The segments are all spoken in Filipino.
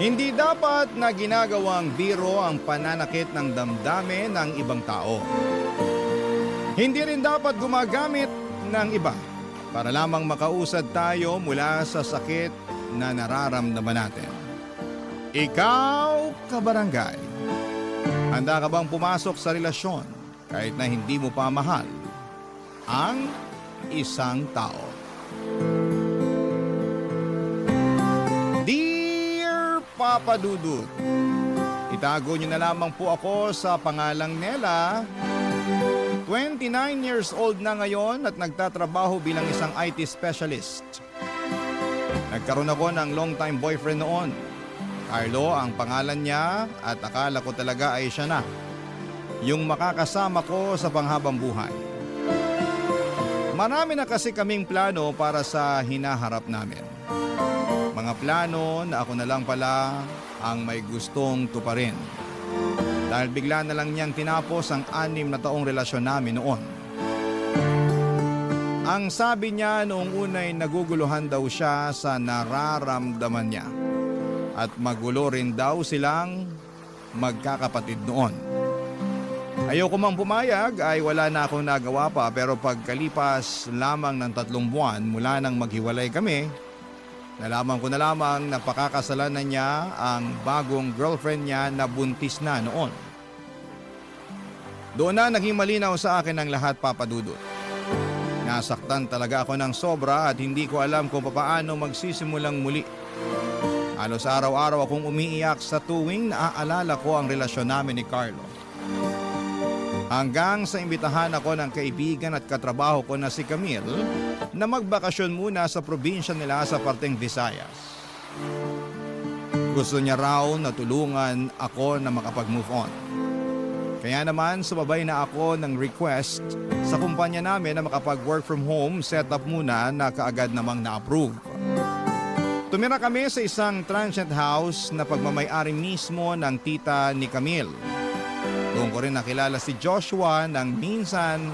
Hindi dapat na ginagawang biro ang pananakit ng damdamin ng ibang tao. Hindi rin dapat gumagamit ng iba para lamang makausad tayo mula sa sakit na nararamdaman natin. Ikaw, kabarangay, handa ka bang pumasok sa relasyon kahit na hindi mo pa mahal ang isang tao? Dear Papa Dudut, itago niyo na lamang po ako sa pangalang Nela. 29 years old na ngayon at nagtatrabaho bilang isang IT specialist. Nagkaroon ako ng long-time boyfriend noon. Carlo ang pangalan niya at akala ko talaga ay siya na. Yung makakasama ko sa panghabang buhay. Marami na kasi kaming plano para sa hinaharap namin. Mga plano na ako na lang pala ang may gustong tuparin. Dahil bigla na lang niyang tinapos ang 6 na taong relasyon namin noon. Ang sabi niya noong unay naguguluhan daw siya sa nararamdaman niya. At magulo rin daw silang magkakapatid noon. Ayoko mang pumayag ay wala na akong nagawa pa pero pagkalipas lamang ng 3 buwan mula nang maghiwalay kami, nalaman ko na lamang na pakakasalan na niya ang bagong girlfriend niya na buntis na noon. Doon na naging malinaw sa akin ang lahat, Papa Dudut. Nasaktan talaga ako ng sobra at hindi ko alam kung paano magsisimulang muli. Halos araw-araw akong umiiyak sa tuwing naaalala ko ang relasyon namin ni Carlo. Hanggang sa imbitahan ako ng kaibigan at katrabaho ko na si Camille na magbakasyon muna sa probinsya nila sa parteng Visayas. Gusto niya raw na tulungan ako na makapag-move on. Kaya naman sumabay na ako ng request sa kumpanya namin na makapag-work from home setup muna na kaagad namang na-approve. Tumira kami sa isang transient house na pagmamay-ari mismo ng tita ni Camille. Doon ko rin nakilala si Joshua nang minsan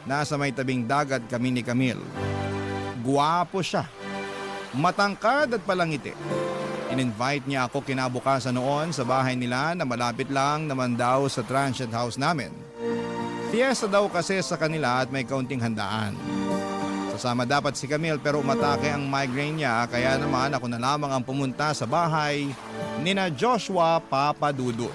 nasa may tabing dagat kami ni Camille. Guwapo siya, matangkad at palangiti. In-invite niya ako kinabukasan noon sa bahay nila na malapit lang naman daw sa transient house namin. Fiesta daw kasi sa kanila at may kaunting handaan. Kasama dapat si Camille pero umatake ang migraine niya kaya naman ako na lamang ang pumunta sa bahay nina Joshua, Papa Dudut.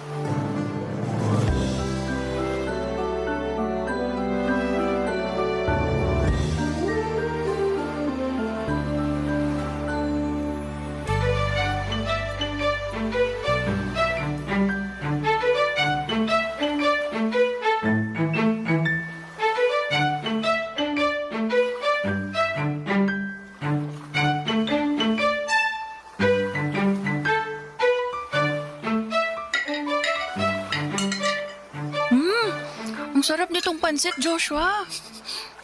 Ang sarap nitong pansit, Joshua.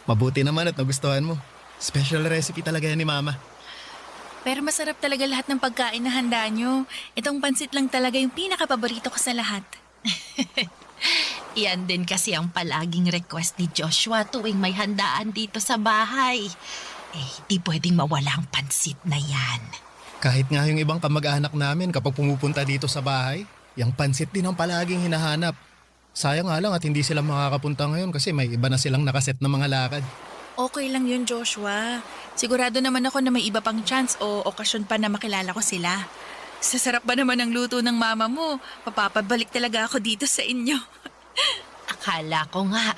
Mabuti naman at nagustuhan mo. Special recipe talaga yan ni Mama. Pero masarap talaga lahat ng pagkain na handa nyo. Itong pansit lang talaga yung pinakapaborito ko sa lahat. Yan din kasi ang palaging request ni Joshua tuwing may handaan dito sa bahay. Di pwedeng mawala ang pansit na yan. Kahit nga yung ibang kamag-anak namin kapag pumupunta dito sa bahay, yung pansit din ang palaging hinahanap. Sayang nga lang at hindi sila makakapunta ngayon kasi may iba na silang nakaset na mga lakad. Okay lang yun, Joshua. Sigurado naman ako na may iba pang chance o okasyon pa na makilala ko sila. Sasarap ba naman ang luto ng mama mo? Papapabalik talaga ako dito sa inyo. Akala ko nga,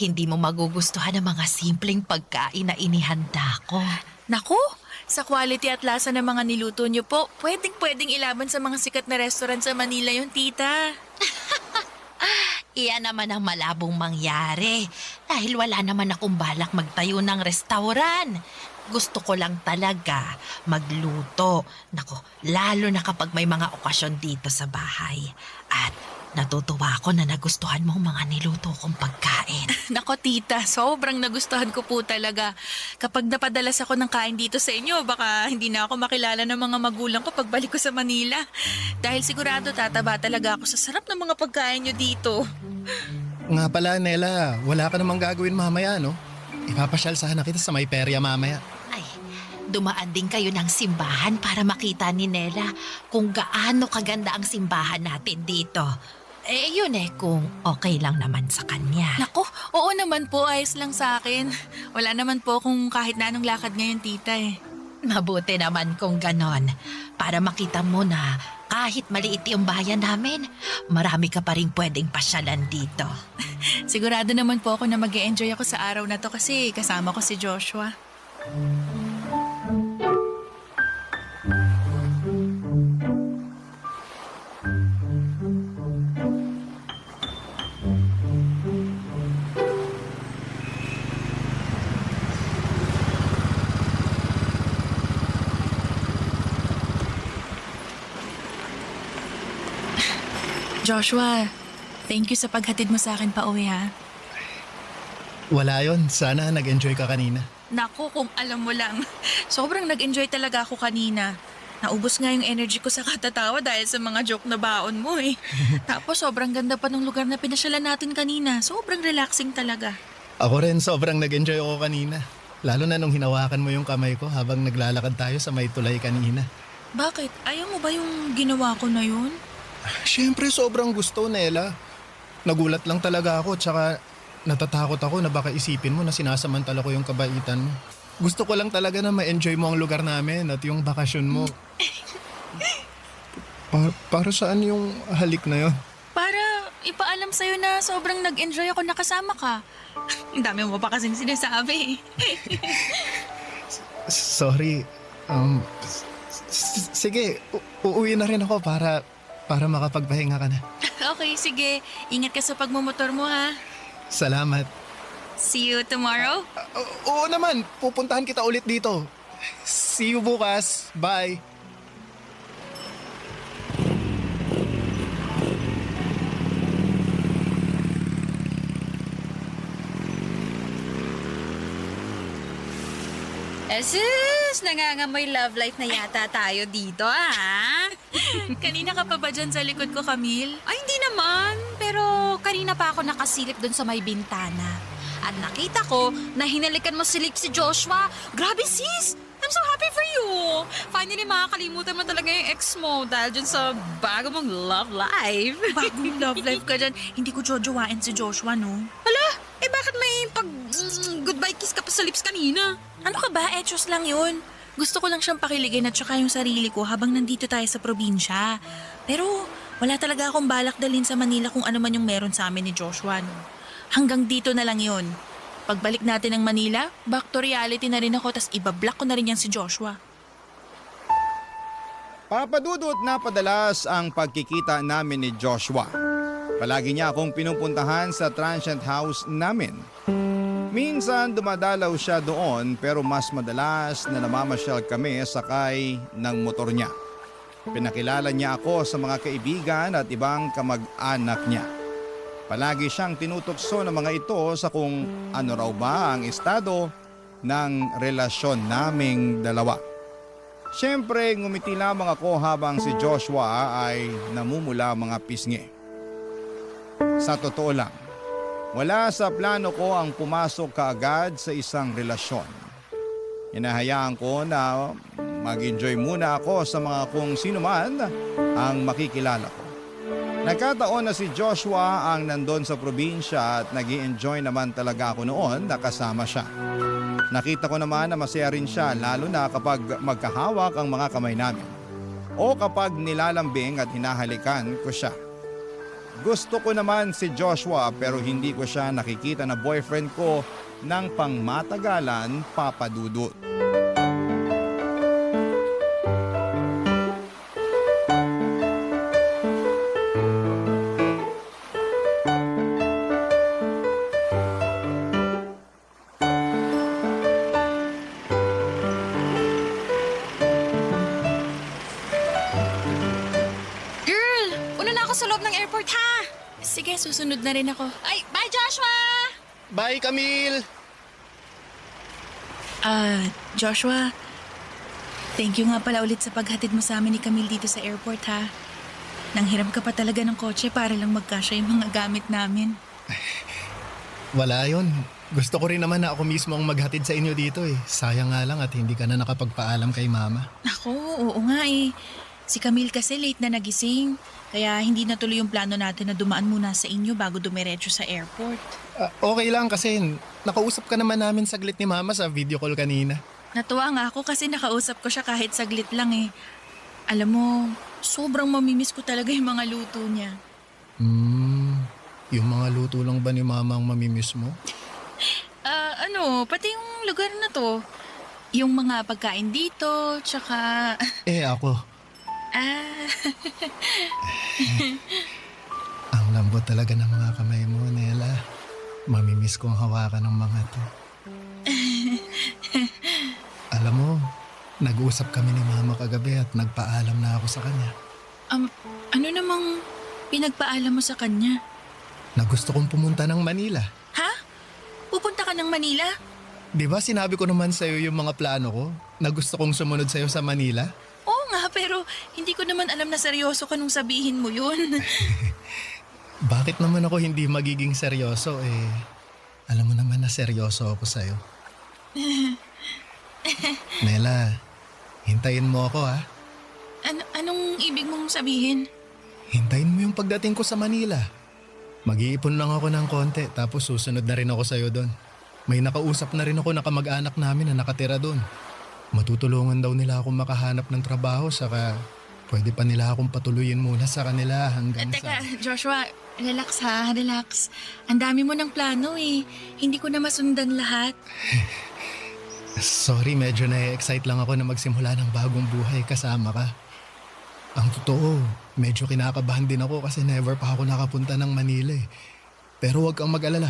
hindi mo magugustuhan ang mga simpleng pagkain na inihanda ko. Naku, sa quality at lasa ng mga niluto nyo po, pwedeng ilaban sa mga sikat na restaurant sa Manila yung tita. Iyan naman ang malabong mangyari dahil wala naman akong balak magtayo ng restauran. Gusto ko lang talaga magluto. Nako, lalo na kapag may mga okasyon dito sa bahay. At natutuwa ako na nagustuhan mo ang mga niluto kong pagkain. Nako tita, sobrang nagustuhan ko po talaga. Kapag napadalas ako ng kain dito sa inyo, baka hindi na ako makilala ng mga magulang ko pagbalik ko sa Manila. Dahil sigurado tataba talaga ako sa sarap ng mga pagkain nyo dito. Nga pala, Nela, wala ka namang gagawin mamaya, no? Ipapasyal sana kita sa may perya mamaya. Ay, dumaan din kayo ng simbahan para makita ni Nela kung gaano kaganda ang simbahan natin dito. Yun kung okay lang naman sa kanya. Nako, oo naman po, ayos lang sa akin. Wala naman po kung kahit na anong lakad ngayon, tita Mabuti naman kung ganon. Para makita mo na kahit maliit yung bayan namin, marami ka pa rin pwedeng pasyalan dito. Sigurado naman po ako na mag-e-enjoy ako sa araw na to kasi kasama ko si Joshua. Joshua, thank you sa paghatid mo sa akin pa uwi ha. Wala yon. Sana nag-enjoy ka kanina. Naku, kung alam mo lang. Sobrang nag-enjoy talaga ako kanina. Naubos nga yung energy ko sa katatawa dahil sa mga joke na baon mo Tapos sobrang ganda pa ng lugar na pinasyalan natin kanina. Sobrang relaxing talaga. Ako rin, sobrang nag-enjoy ako kanina. Lalo na nung hinawakan mo yung kamay ko habang naglalakad tayo sa may tulay kanina. Bakit? Ayaw mo ba yung ginawa ko na yun? Siyempre, sobrang gusto, Nela. Nagulat lang talaga ako, tsaka natatakot ako na baka isipin mo na sinasamantala ko yung kabaitan mo. Gusto ko lang talaga na ma-enjoy mo ang lugar namin at yung bakasyon mo. Para saan yung halik na yon? Para ipaalam sa'yo na sobrang nag-enjoy ako nakasama ka. Ang dami mo pa kasing sinasabi Sorry. Sige, uuwi na rin ako para makapagpahinga ka na. Okay, sige. Ingat ka sa pagmumotor mo ha. Salamat. See you tomorrow. Oo naman, pupuntahan kita ulit dito. See you bukas. Bye. Sus, nangangamoy love life na yata tayo dito, Kanina ka pa ba dyan sa likod ko, Camille? Ay, hindi naman. Pero kanina pa ako nakasilip dun sa may bintana. At nakita ko na hinalikan mo si Joshua. Grabe, sis! I'm so happy for you! Finally, makakalimutan mo talaga yung ex mo dahil dyan sa bago mong love life. Bagong love life ka dyan. Hindi ko jojowain si Joshua, no? Hala, bakit may goodbye kiss ka pa sa lips kanina? Ano ka ba? Etos lang yun. Gusto ko lang siyang pakiligin at saka yung sarili ko habang nandito tayo sa probinsya. Pero wala talaga akong balak dalhin sa Manila kung ano man yung meron sa amin ni Joshua, no? Hanggang dito na lang yun. Pagbalik natin ng Manila, back to reality na rin ako tas ibablock ko na rin yan si Joshua. Papadudot na padalas ang pagkikita namin ni Joshua. Palagi niya akong pinupuntahan sa transient house namin. Minsan dumadalaw siya doon pero mas madalas na namamasyal kami sakay ng motor niya. Pinakilala niya ako sa mga kaibigan at ibang kamag-anak niya. Palagi siyang tinutokso ng mga ito sa kung ano raw ba ang estado ng relasyon naming dalawa. Siyempre, ngumiti lamang ako habang si Joshua ay namumula mga pisngi. Sa totoo lang, wala sa plano ko ang pumasok kaagad sa isang relasyon. Hinahayaan ko na mag-enjoy muna ako sa mga kung sino man ang makikilala ko. Nagkataon na si Joshua ang nandun sa probinsya at nag-i-enjoy naman talaga ako noon na kasama siya. Nakita ko naman na masaya rin siya lalo na kapag magkahawak ang mga kamay namin o kapag nilalambing at hinahalikan ko siya. Gusto ko naman si Joshua pero hindi ko siya nakikita na boyfriend ko ng pangmatagalan, Papa Dudut. Girl, una na ako sa loob ng airport, ha? Sige, susunod na rin ako. Ay, bye, Joshua! Bye, Camille! Joshua, thank you nga pala ulit sa paghatid mo sa amin ni Camille dito sa airport, ha? Nanghiram ka pa talaga ng kotse para lang magkasya yung mga gamit namin. Wala yon. Gusto ko rin naman na ako mismo ang maghatid sa inyo dito eh. Sayang nga lang at hindi ka na nakapagpaalam kay mama. Ako, oo nga eh. Si Camille kasi late na nagising. Kaya hindi natuloy yung plano natin na dumaan muna sa inyo bago dumiretso sa airport. Okay lang kasi nakausap ka naman namin saglit ni mama sa video call kanina. Natuwa nga ako kasi nakausap ko siya kahit saglit lang eh. Alam mo, sobrang mamimiss ko talaga yung mga luto niya. Yung mga luto lang ba ni mama ang mamimiss mo? Pati yung lugar na to. Yung mga pagkain dito, tsaka... Ako. Ang lambot talaga ng mga kamay mo, Nela. Mamimiss kong hawakan ng mga to. Alam mo, nag-usap kami ni mama kagabi at nagpaalam na ako sa kanya. Ano namang pinagpaalam mo sa kanya? Na gusto kong pumunta ng Manila. Ha? Pupunta ka ng Manila? Di ba sinabi ko naman sa'yo yung mga plano ko? Na gusto kong sumunod sa'yo sa Manila? Oo nga, pero hindi ko naman alam na seryoso ka nung sabihin mo yun. Bakit naman ako hindi magiging seryoso eh? Alam mo naman na seryoso ako sa'yo. Nela, hintayin mo ako ha. Anong ibig mong sabihin? Hintayin mo yung pagdating ko sa Manila. Mag-iipon lang ako ng konti tapos susunod na rin ako sa'yo doon. May nakausap na rin ako na kamag-anak namin na nakatira doon. Matutulungan daw nila akong makahanap ng trabaho saka pwede pa nila akong patuloyin muna sa kanila hanggang Teka, Joshua, relax ha, relax. Ang dami mo ng plano eh. Hindi ko na masundan lahat. Sorry, medyo na-excite lang ako na magsimula ng bagong buhay kasama ka. Ang totoo, medyo kinakabahan din ako kasi never pa ako nakapunta ng Manila eh. Pero huwag kang mag-alala.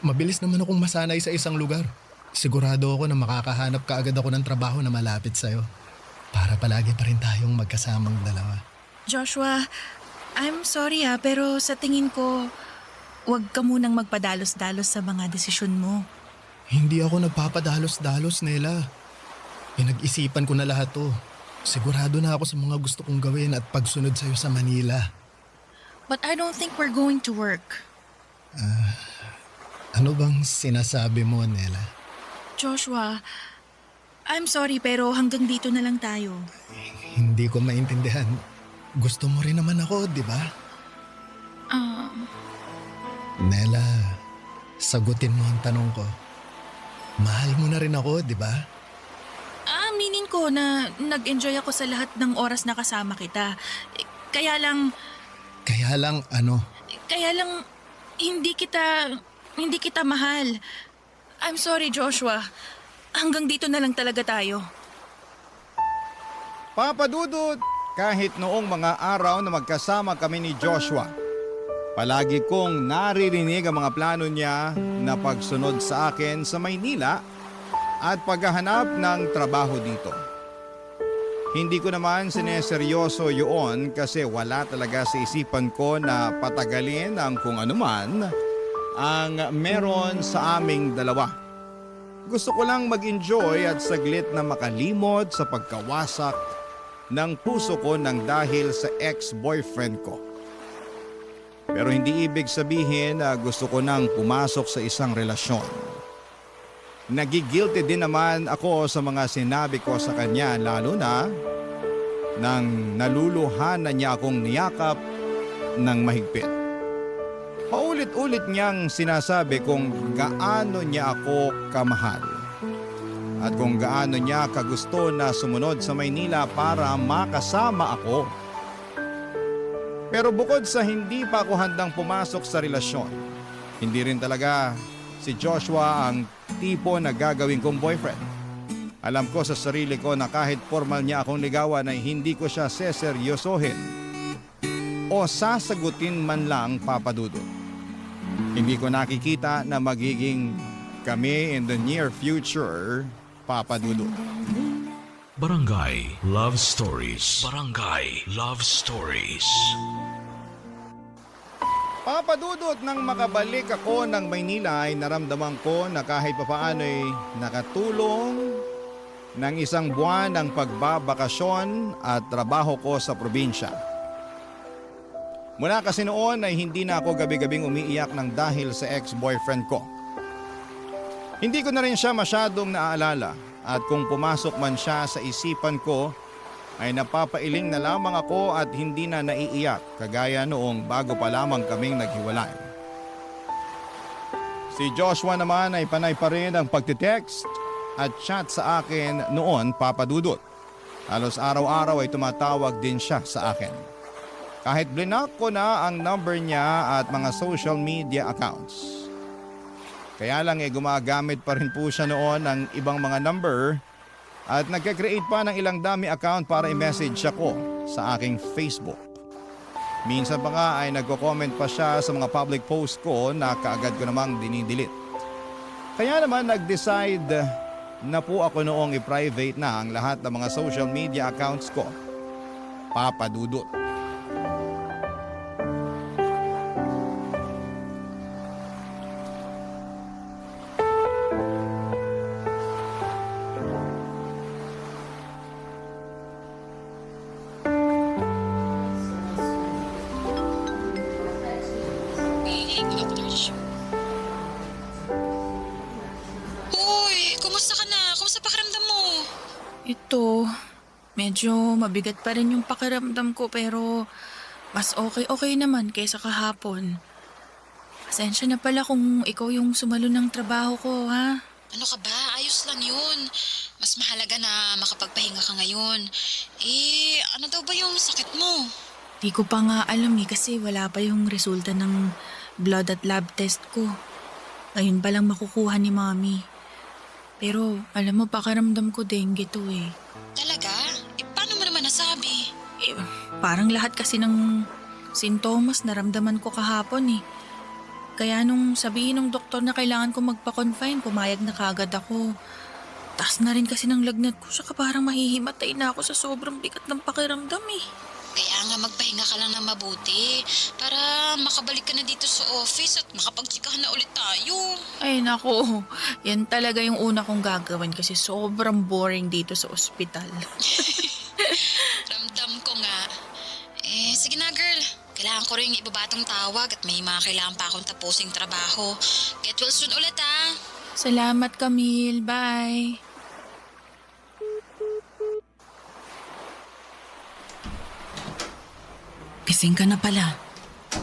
Mabilis naman akong masanay sa isang lugar. Sigurado ako na makakahanap ka agad ako ng trabaho na malapit sa'yo. Para palagi pa rin tayong magkasamang dalawa. Joshua, I'm sorry ha, pero sa tingin ko, huwag ka munang magpadalos-dalos sa mga desisyon mo. Hindi ako nagpapadalos-dalos, Nela. Pinag-isipan ko na lahat to. Sigurado na ako sa mga gusto kong gawin at pagsunod sa'yo sa Manila. But I don't think we're going to work. Ano bang sinasabi mo, Nela? Joshua, I'm sorry pero hanggang dito na lang tayo. Hindi ko maintindihan. Gusto mo rin naman ako, di ba? Nela, sagutin mo ang tanong ko. Mahal mo na rin ako, di ba? Aminin ko na nag-enjoy ako sa lahat ng oras na kasama kita. Kaya lang Ano? hindi kita mahal. I'm sorry, Joshua. Hanggang dito na lang talaga tayo. Papa Dudut, kahit noong mga araw na magkasama kami ni Joshua, palagi kong naririnig ang mga plano niya na pagsunod sa akin sa Maynila at paghahanap ng trabaho dito. Hindi ko naman sineseryoso yun kasi wala talaga sa isipan ko na patagalin ang kung anuman ang meron sa aming dalawa. Gusto ko lang mag-enjoy at saglit na makalimot sa pagkawasak ng puso ko nang dahil sa ex-boyfriend ko. Pero hindi ibig sabihin na gusto ko nang pumasok sa isang relasyon. Nagigilty din naman ako sa mga sinabi ko sa kanya lalo na nang naluluhan na niya akong niyakap ng mahigpit. Paulit-ulit niyang sinasabi kung gaano niya ako kamahal at kung gaano niya kagusto na sumunod sa Maynila para makasama ako. Pero bukod sa hindi pa ako handang pumasok sa relasyon, hindi rin talaga si Joshua ang tipo na gagawin kong boyfriend. Alam ko sa sarili ko na kahit formal niya akong ligawan ay hindi ko siya seseryosohin o sasagutin man lang, Papa Dudut. Hindi ko nakikita na magiging kami in the near future, Papa Dudut. Barangay Love Stories. Barangay Love Stories. Papa Dudut, nang makabalik ako ng Maynila ay naramdaman ko na kahit papaano ay nakatulong ng isang buwan ang pagbabakasyon at trabaho ko sa probinsya. Mula kasi noon ay hindi na ako gabi-gabing umiiyak ng dahil sa ex-boyfriend ko. Hindi ko na rin siya masyadong naaalala at kung pumasok man siya sa isipan ko ay napapailing na lamang ako at hindi na naiiyak kagaya noong bago pa lamang kaming naghiwalay. Si Joshua naman ay panay pa rin ang pagtitext at chat sa akin noon, Papa Dudut. Halos araw-araw ay tumatawag din siya sa akin. Kahit blinak ko na ang number niya at mga social media accounts. Kaya lang gumagamit pa rin po siya noon ng ibang mga number at nagka-create pa ng ilang dami account para i-message ako sa aking Facebook. Minsan pa nga ay nagko-comment pa siya sa mga public post ko na kaagad ko namang dinidelete. Kaya naman nag-decide na po ako noong i-private na ang lahat ng mga social media accounts ko. Papa Dudut. Uy, kumusta ka na? Kumusta pakiramdam mo? Ito, medyo mabigat pa rin yung pakiramdam ko pero mas okay naman kaysa kahapon. Pasensya na pala kung ikaw yung sumalo ng trabaho ko, ha? Ano ka ba? Ayos lang yun. Mas mahalaga na makapagpahinga ka ngayon. Ano daw ba yung sakit mo? Di ko pa nga alam kasi wala pa yung resulta ng blood at lab test ko. Ngayon pa lang makukuha ni Mami. Pero alam mo, pakiramdam ko dengue to eh. Talaga? Paano mo naman nasabi? Parang lahat kasi ng sintomas naramdaman ko kahapon eh. Kaya nung sabihin ng doktor na kailangan ko magpa-confine, pumayag na kagad ako. Taas na rin kasi ng lagnat ko, saka parang mahihimatay na ako sa sobrang bigat ng pakiramdam eh. Kaya nga magpahinga ka lang na mabuti para makabalik ka na dito sa office at makapagtsikahan na ulit tayo. Ay nako, yan talaga yung una kong gagawin kasi sobrang boring dito sa ospital. Ramdam ko nga. Sige na girl. Kailangan ko rin ibabatong tawag at may mga kailangan pa akong tapusing trabaho. Get well soon ulit ha. Salamat Camille, bye. Gising ka na pala.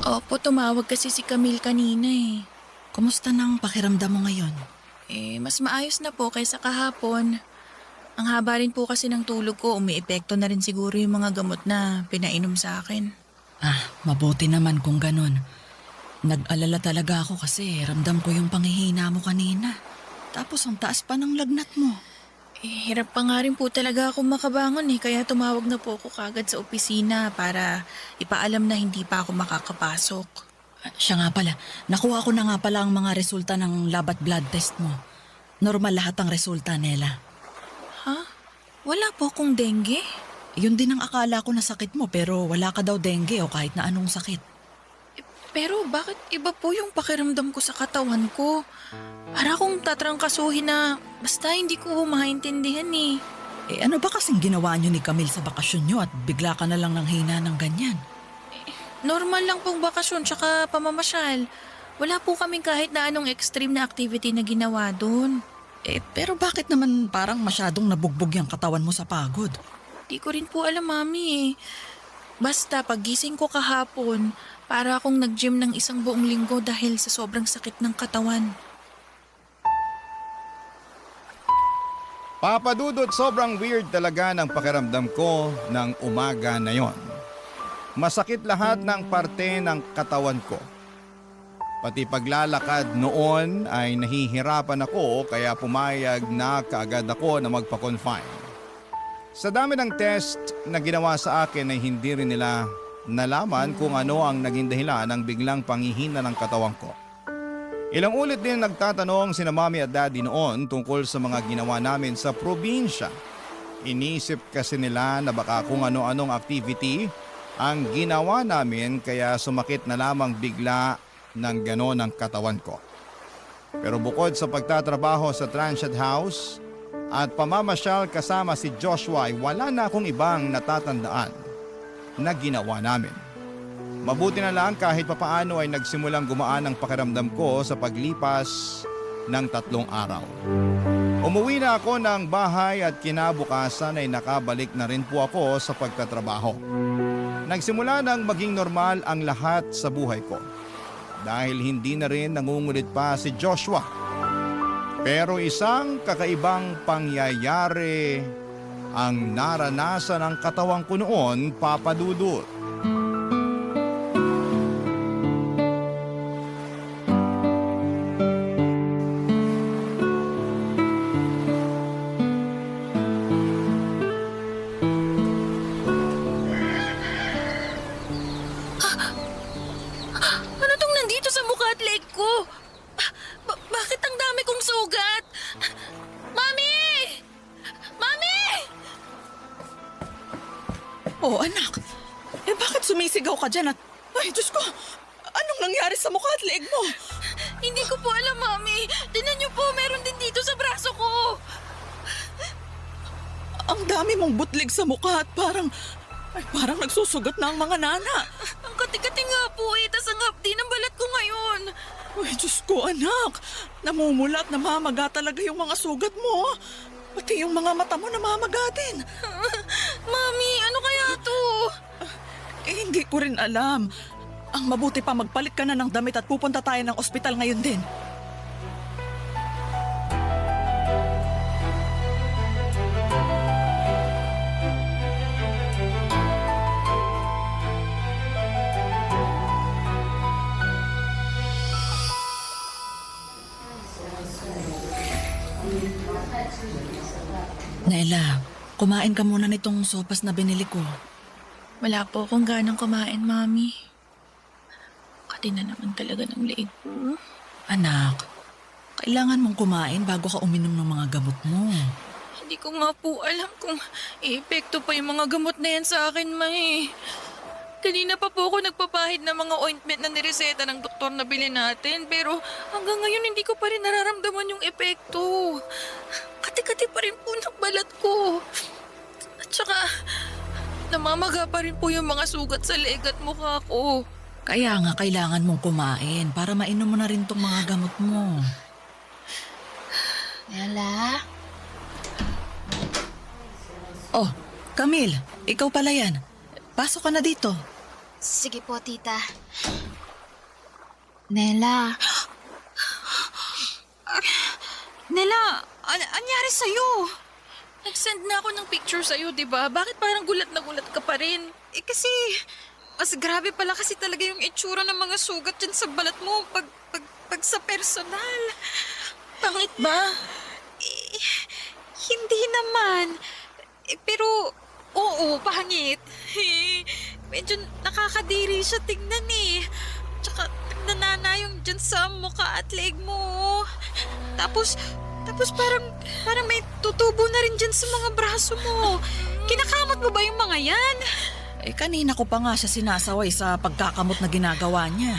Opo, tumawag kasi si Camille kanina eh. Kumusta nang pakiramdam mo ngayon? Mas maayos na po kaysa kahapon. Ang haba rin po kasi ng tulog ko, umiepekto na rin siguro yung mga gamot na pinainom sa akin. Mabuti naman kung ganun. Nag-alala talaga ako kasi ramdam ko yung panghihina mo kanina. Tapos ang taas pa ng lagnat mo. Hirap pa nga rin po talaga ako makabangon kaya tumawag na po ako kagad sa opisina para ipaalam na hindi pa ako makakapasok. Siya nga pala, nakuha ko na nga pala ang mga resulta ng lab at blood test mo. Normal lahat ang resulta, Nela. Ha? Wala po akong dengue? Yun din ang akala ko na sakit mo pero wala ka daw dengue o kahit na anong sakit. Pero bakit iba po yung pakiramdam ko sa katawan ko? Para akong tatrangkasuhin na basta hindi ko maintindihan eh. Ano ba kasing ginawa niyo ni Camille sa bakasyon niyo at bigla ka na lang ng hina ng ganyan? Normal lang pong bakasyon tsaka pamamasyal. Wala po kaming kahit na anong extreme na activity na ginawa doon. Pero bakit naman parang masyadong nabugbog yung katawan mo sa pagod? Di ko rin po alam, Mami eh. Basta paggising ko kahapon, para akong nag-gym ng isang buong linggo dahil sa sobrang sakit ng katawan. Papa Dudut, sobrang weird talaga ng pakiramdam ko ng umaga na yon. Masakit lahat ng parte ng katawan ko. Pati paglalakad noon ay nahihirapan ako kaya pumayag na kaagad ako na magpa-confine. Sa dami ng test na ginawa sa akin ay hindi rin nila nalaman kung ano ang naging dahilan ng biglang panghihina ng katawan ko. Ilang ulit din nagtatanong sina Mommy at Daddy noon tungkol sa mga ginawa namin sa probinsya. Inisip kasi nila na baka kung ano-anong activity ang ginawa namin kaya sumakit na lamang bigla ng gano'n ang katawan ko. Pero bukod sa pagtatrabaho sa transient house at pamamasyal kasama si Joshua ay wala na akong ibang natatandaan na ginawa namin. Mabuti na lang kahit papaano ay nagsimulang gumaan ang pakiramdam ko sa paglipas ng 3 araw. Umuwi na ako ng bahay at kinabukasan ay nakabalik na rin po ako sa pagtatrabaho. Nagsimula nang maging normal ang lahat sa buhay ko dahil hindi na rin nangungulit pa si Joshua. Pero isang kakaibang pangyayari ang naranasan ng katawan ko noon, Papa Dudut. Ano tong nandito sa mukha at leg ko? Bakit ang dami kong sugat? Mami! Mami! Oh, anak. Bakit sumisigaw ka dyan at... Ay, Diyos ko! Anong nangyari sa mukha at leeg mo? Hindi ko po alam, Mami. Tingnan niyo po, meron din dito sa braso ko. Ang dami mong butlig sa mukha at parang... Ay, parang nagsusugat na ang mga nana. Ang kati-kati nga po eh, tas ang hapdi ng balat ko ngayon. Ay, Diyos ko, anak. Namumula at namamaga talaga yung mga sugat mo. Pati yung mga mata mo namamaga din. Mami, ano kaya to? Hindi ko rin alam. Ang mabuti pa magpalit ka na ng damit at pupunta tayo ng ospital ngayon din. Nela, kumain ka muna nitong sopas na binili ko. Wala po akong ganang kumain, Mami. Kati na naman talaga ng leeg ko. Anak, kailangan mong kumain bago ka uminom ng mga gamot mo. Hindi ko nga po alam kung epekto pa yung mga gamot na yan sa akin, May. Kanina pa po ako nagpapahid ng mga ointment na nireseta ng doktor na bilhin natin. Pero hanggang ngayon hindi ko pa rin nararamdaman yung epekto. Kati-kati pa rin po ng balat ko. At saka, namamaga pa rin po yung mga sugat sa leeg at mukha ko. Kaya nga kailangan mong kumain para mainom mo na rin tong mga gamot mo. Nela? Oh, Camille, ikaw pala yan. Pasok ka na dito. Sige po, tita. Nela. Nela, anyari sa'yo? Nag-send na ako ng picture sa'yo, di ba? Bakit parang gulat na gulat ka pa rin? Kasi, mas grabe pala kasi talaga yung itsura ng mga sugat dyan sa balat mo pag sa personal. Pangit ba? Hindi naman. Pero, oo, pangit. Medyo nakakadiri siya tingnan eh. Tsaka, nanana yung dyan sa mukha at leg mo. Tapos parang may tutubo na rin dyan sa mga braso mo. Kinakamot mo ba yung mga yan? Kanina ko pa nga siya sinasaway sa pagkakamot na ginagawa niya.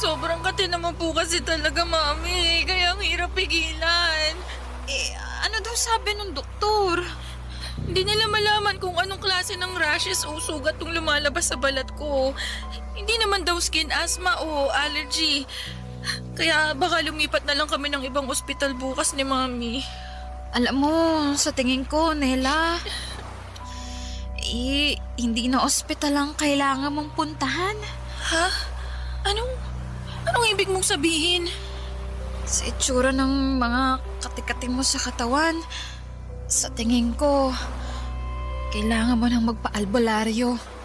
Sobrang kati naman po kasi talaga, Mami. Kaya ang hirap pigilan. Ano daw sabi ng doktor? Hindi nila malaman kung anong klase ng rashes o sugat yung lumalabas sa balat ko. Hindi naman daw skin asthma o allergy. Kaya baka lumipat na lang kami ng ibang ospital bukas ni Mami. Alam mo, sa tingin ko, Nela, hindi na ospital ang kailangan mong puntahan. Ha? Anong ibig mong sabihin? Sa itsura ng mga katikati mo sa katawan, sa tingin ko, kailangan mo nang magpa-albularyo.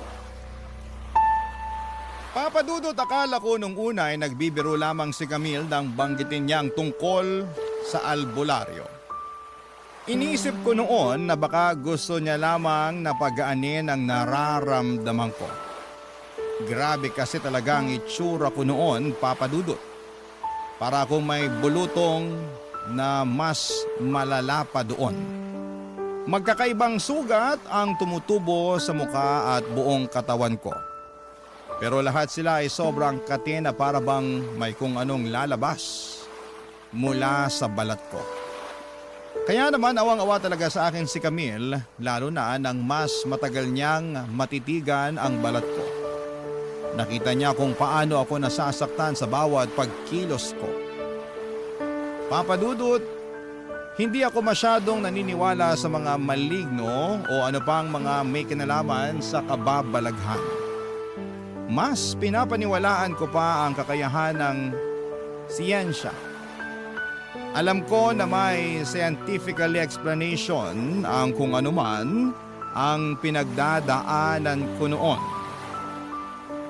Papa Dudut, akala ko nung una ay nagbibiro lamang si Camille nang banggitin niyang tungkol sa albularyo. Iniisip ko noon na baka gusto niya lamang na pagaanin ang nararamdaman ko. Grabe kasi talaga ang itsura ko noon, Papa Dudut. Para akong may bulutong na mas malala pa doon. Magkakaibang sugat ang tumutubo sa mukha at buong katawan ko. Pero lahat sila ay sobrang kati na para bang may kung anong lalabas mula sa balat ko. Kaya naman awang-awa talaga sa akin si Camille, lalo na nang mas matagal niyang matitigan ang balat ko. Nakita niya kung paano ako nasasaktan sa bawat pagkilos ko. Papa Dudut, hindi ako masyadong naniniwala sa mga maligno o ano pang mga may kinalaman sa kababalaghan. Mas pinapaniwalaan ko pa ang kakayahan ng siyensya. Alam ko na may scientific explanation ang kung anuman ang pinagdadaanan ko noon.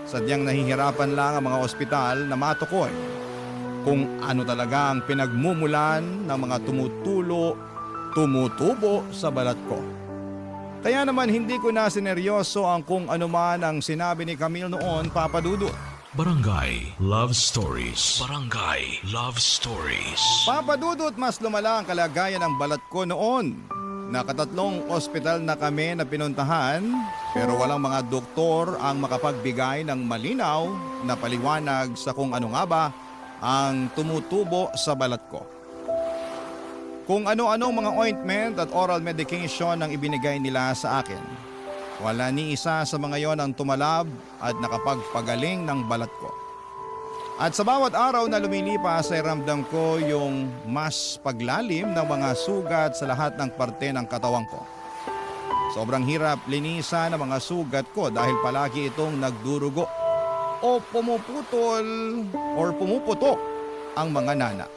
Sadyang nahihirapan lang ang mga ospital na matukoy kung ano talaga ang pinagmumulan ng mga tumutubo sa balat ko. Kaya naman hindi ko na sineryoso ang kung ano man ang sinabi ni Camille noon, Papa Dudut. Barangay Love Stories. Barangay Love Stories. Papa Dudut, mas lumala ang kalagayan ng balat ko noon. Nakatatlong ospital na kami na pinuntahan pero walang mga doktor ang makapagbigay ng malinaw na paliwanag sa kung ano nga ba ang tumutubo sa balat ko. Kung ano-anong mga ointment at oral medication ang ibinigay nila sa akin. Wala ni isa sa mga yon ang tumalab at nakapagpagaling ng balat ko. At sa bawat araw na lumilipas ay ramdam ko yung mas paglalim ng mga sugat sa lahat ng parte ng katawan ko. Sobrang hirap linisan ang mga sugat ko dahil palagi itong nagdurugo o pumuputok ang mga nana.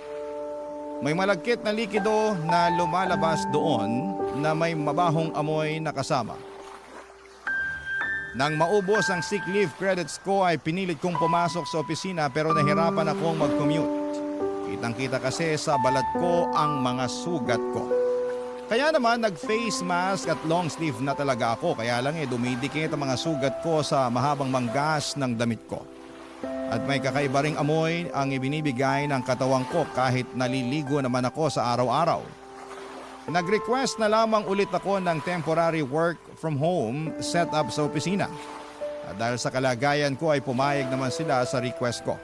May malagkit na likido na lumalabas doon na may mabahong amoy na kasama. Nang maubos ang sick leave credits ko ay pinilit kong pumasok sa opisina pero nahirapan akong mag-commute. Kitang-kita kasi sa balat ko ang mga sugat ko. Kaya naman nag-face mask at long sleeve na talaga ako kaya lang dumidikit ang mga sugat ko sa mahabang manggas ng damit ko. At may kakaiba ring amoy ang ibinibigay ng katawang ko kahit naliligo naman ako sa araw-araw. Nag-request na lamang ulit ako ng temporary work from home setup sa opisina. At dahil sa kalagayan ko ay pumayag naman sila sa request ko.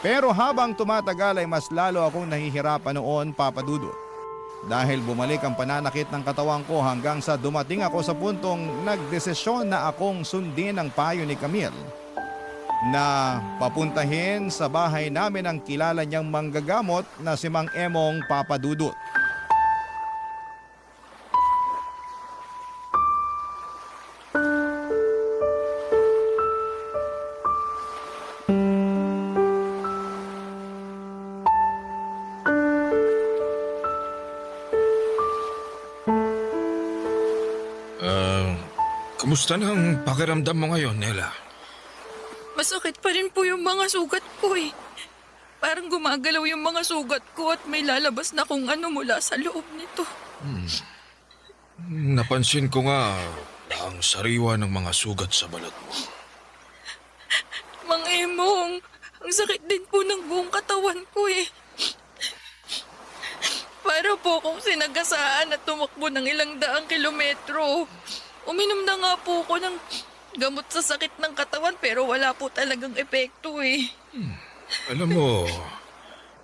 Pero habang tumatagal ay mas lalo akong nahihirapan noon, Papa Dudut. Dahil bumalik ang pananakit ng katawan ko hanggang sa dumating ako sa puntong nagdesisyon na akong sundin ang payo ni Camille na papuntahin sa bahay namin ang kilala niyang manggagamot na si Mang Emong, Papa Dudut. Kumusta na ang pakiramdam mo ngayon, Nela? Masakit pa rin po yung mga sugat ko eh. Parang gumagalaw yung mga sugat ko at may lalabas na kung ano mula sa loob nito. Napansin ko nga ang sariwa ng mga sugat sa balat mo. Mang Emong, ang sakit din po ng buong katawan ko eh. Para po akong sinagasaan at tumakbo ng ilang daang kilometro. Uminom na nga po ako ng gamot sa sakit ng katawan pero wala po talagang epekto eh. Alam mo,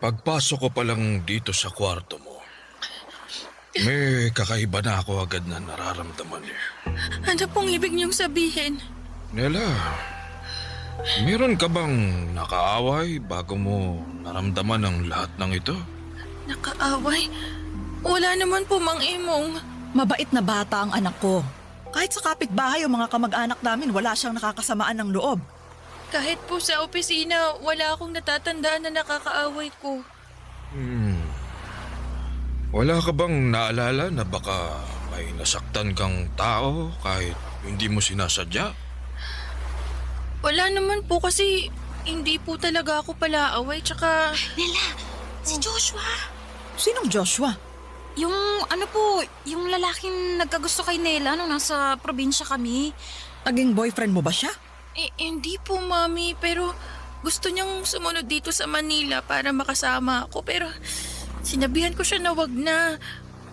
pagpasok ko pa lang dito sa kwarto mo, may kakaiba na ako agad na nararamdaman eh. Ano pong ibig niyong sabihin? Nela, meron ka bang nakaaway bago mo naramdaman ang lahat ng ito? Nakaaway? Wala naman po, Mang Emong. Mabait na bata ang anak ko. Kahit sa kapitbahay o mga kamag-anak namin, wala siyang nakakasamaan ng loob. Kahit po sa opisina, wala akong natatandaan na nakakaaway ko. Wala ka bang naalala na baka may nasaktan kang tao kahit hindi mo sinasadya? Wala naman po kasi hindi po talaga ako palaaway tsaka... Nela, si Joshua. Sinong Joshua? Yung yung lalaking nagkagusto kay Nela nung nasa probinsya kami. Naging boyfriend mo ba siya? Hindi po, Mami, pero gusto niyang sumunod dito sa Manila para makasama ako. Pero sinabihan ko siya na wag na.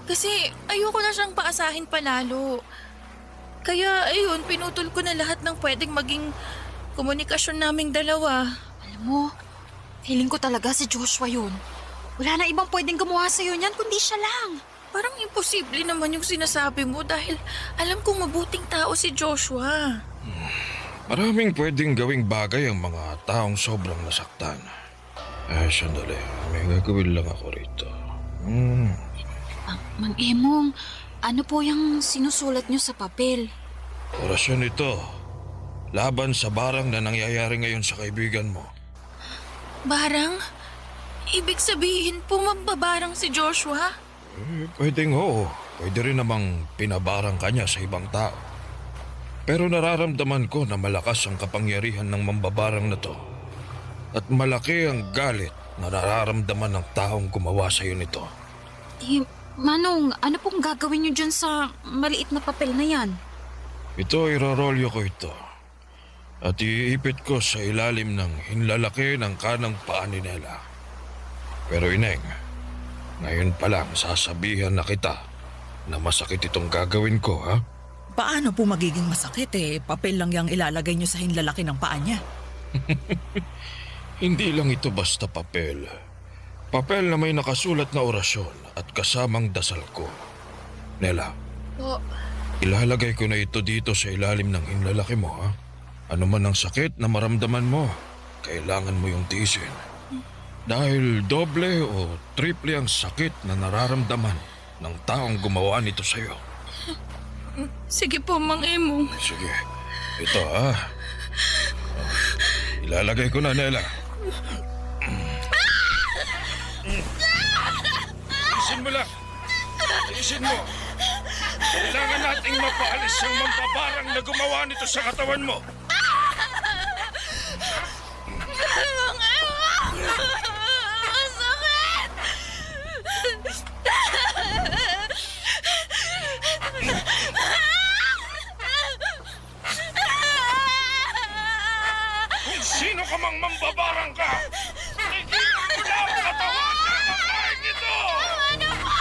Kasi ayoko na siyang paasahin palalo. Kaya ayun, pinutol ko na lahat ng pwedeng maging komunikasyon naming dalawa. Alam mo, feeling ko talaga si Joshua yun. Wala na ibang pwedeng gumawa sa'yo niyan kundi siya lang. Parang imposible naman yung sinasabi mo dahil alam kong mabuting tao si Joshua. Maraming pwedeng gawing bagay ang mga taong sobrang nasaktan. Sandali. May gagawin lang ako rito. Mang Emong, ano po yung sinusulat niyo sa papel? Orasyon ito. Laban sa barang na nangyayari ngayon sa kaibigan mo. Barang? Ibig sabihin po mambabarang si Joshua? Pwedeng oo. Pwede rin namang pinabarang kanya sa ibang tao. Pero nararamdaman ko na malakas ang kapangyarihan ng mambabarang na to. At malaki ang galit na nararamdaman ng taong gumawa sa iyo nito. Manong, ano pong gagawin niyo dyan sa maliit na papel na yan? Ito, irorolyo ko ito. At iipit ko sa ilalim ng hinlalaki ng kanang paa ni Nela. Pero Ineng, ngayon pa lang sasabihan na kita na masakit itong gagawin ko, ha? Paano po magiging masakit Papel lang yung ilalagay niyo sa hinlalaki ng paa niya. Hindi lang ito basta papel. Papel na may nakasulat na orasyon at kasamang dasal ko. Nela, Po. ilalagay ko na ito dito sa ilalim ng hinlalaki mo, ha? Ano man ang sakit na maramdaman mo, kailangan mo yung tiisin. Dahil doble o triple ang sakit na nararamdaman ng taong gumawa nito sa'yo. Sige po, Mang Emong. Sige, ito ha. Ilalagay ko na, Nela. Tiisin mo lang. Tiisin mo. Kailangan nating mapaalis ang mambabarang na gumawa nito sa katawan mo. Mang Emong! Ang sakit! Kung sino ka mang mambabarang ka, tigilan mo na ang katawan ng babaeng ito! Ano po?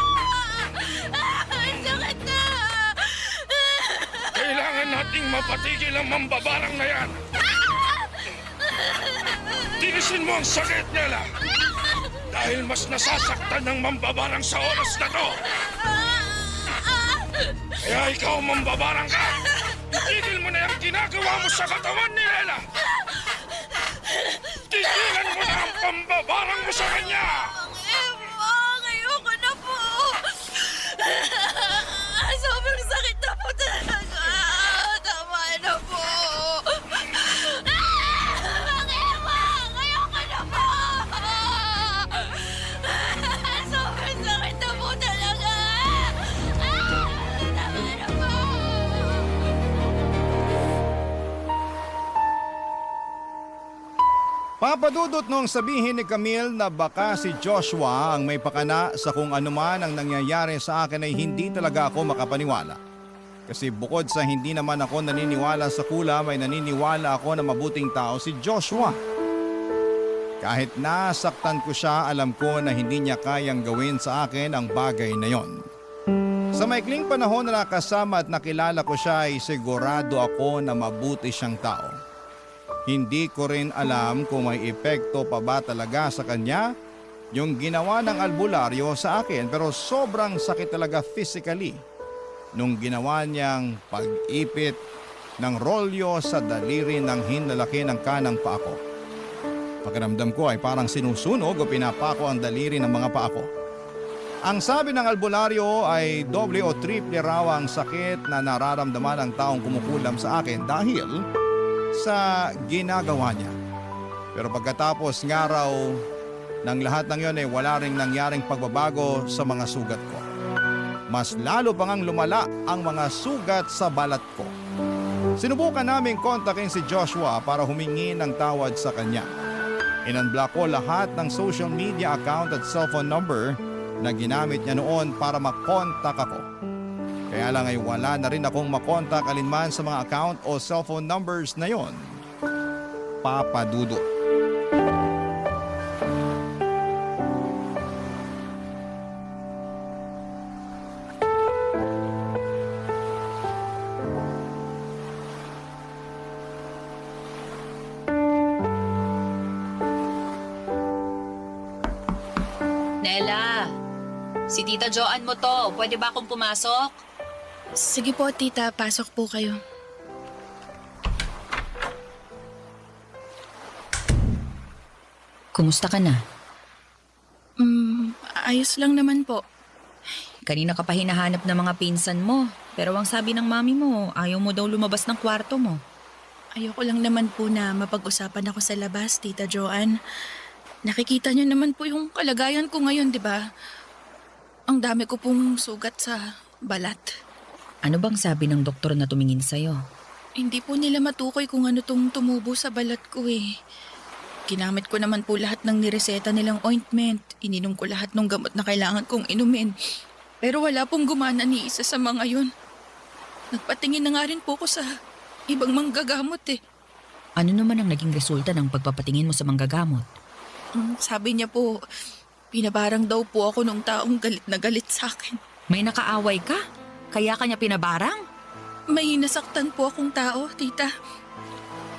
Ang sakit na! Kailangan nating mapatigil ang mambabarang na yan. Tinisin mo ang sakit, Nela. Dahil mas nasasaktan ng mambabarang sa oras na to. Kaya ikaw, mambabarang ka. Tigil mo na yung ginagawa mo sa katawan ni Nela. Tigilan mo na ang pambabarang mo sa kanya. Emong, ayoko na po. Sobrang sakit na po talaga. Tama na po. Mang Emong, ayoko na po. Sobrang sakit na po talaga. Tama na po. Papadudot nung sabihin ni Camille na baka si Joshua ang may pakana sa kung ano man ang nangyayari sa akin ay hindi talaga ako makapaniwala. Kasi bukod sa hindi naman ako naniniwala sa kulam ay naniniwala ako na mabuting tao si Joshua. Kahit nasaktan ko siya, alam ko na hindi niya kayang gawin sa akin ang bagay na yon. Sa maikling panahon na nakasama at nakilala ko siya ay sigurado ako na mabuti siyang tao. Hindi ko rin alam kung may epekto pa ba talaga sa kanya yung ginawa ng albularyo sa akin, pero sobrang sakit talaga physically nung ginawa niyang pag-ipit ng rolyo sa daliri ng hinlalaki ng kanang paa ko. Pakiramdam ko ay parang sinusunog o pinapako ang daliri ng mga paa ko. Ang sabi ng albularyo ay doble o triple raw ang sakit na nararamdaman ng taong kumukulam sa akin dahil sa ginagawa niya. Pero pagkatapos nga raw ng lahat ng yon ay wala ring nangyaring pagbabago sa mga sugat ko. Mas lalo pang ang lumala ang mga sugat sa balat ko. Sinubukan naming kontakin si Joshua para humingi ng tawad sa kanya. Inunblock ko lahat ng social media account at cellphone number na ginamit niya noon para makontak ako. Kaya lang ay wala na rin akong makontak alinman sa mga account o cellphone numbers na yon. Papadudot. Nela, si Tita Joanne mo to. Pwede ba akong pumasok? Sige po, tita. Pasok po kayo. Kumusta ka na? Ayos lang naman po. Kanina ka pa hinahanap ng mga pinsan mo. Pero ang sabi ng mami mo, ayaw mo daw lumabas ng kwarto mo. Ayoko lang naman po na mapag-usapan ako sa labas, Tita Joanne. Nakikita niyo naman po yung kalagayan ko ngayon, di ba? Ang dami ko pong sugat sa balat. Ano bang sabi ng doktor na tumingin sa'yo? Hindi po nila matukoy kung ano tong tumubo sa balat ko eh. Ginamit ko naman po lahat ng nireseta nilang ointment. Ininom ko lahat ng gamot na kailangan kong inumin. Pero wala pong gumana ni isa sa mga yun. Nagpatingin na nga rin po ko sa ibang manggagamot eh. Ano naman ang naging resulta ng pagpapatingin mo sa manggagamot? Sabi niya po, pinabarang daw po ako nung taong galit na galit sa akin. May nakaaway ka? Kaya kanya pinabarang? May nasaktan po akong tao, tita.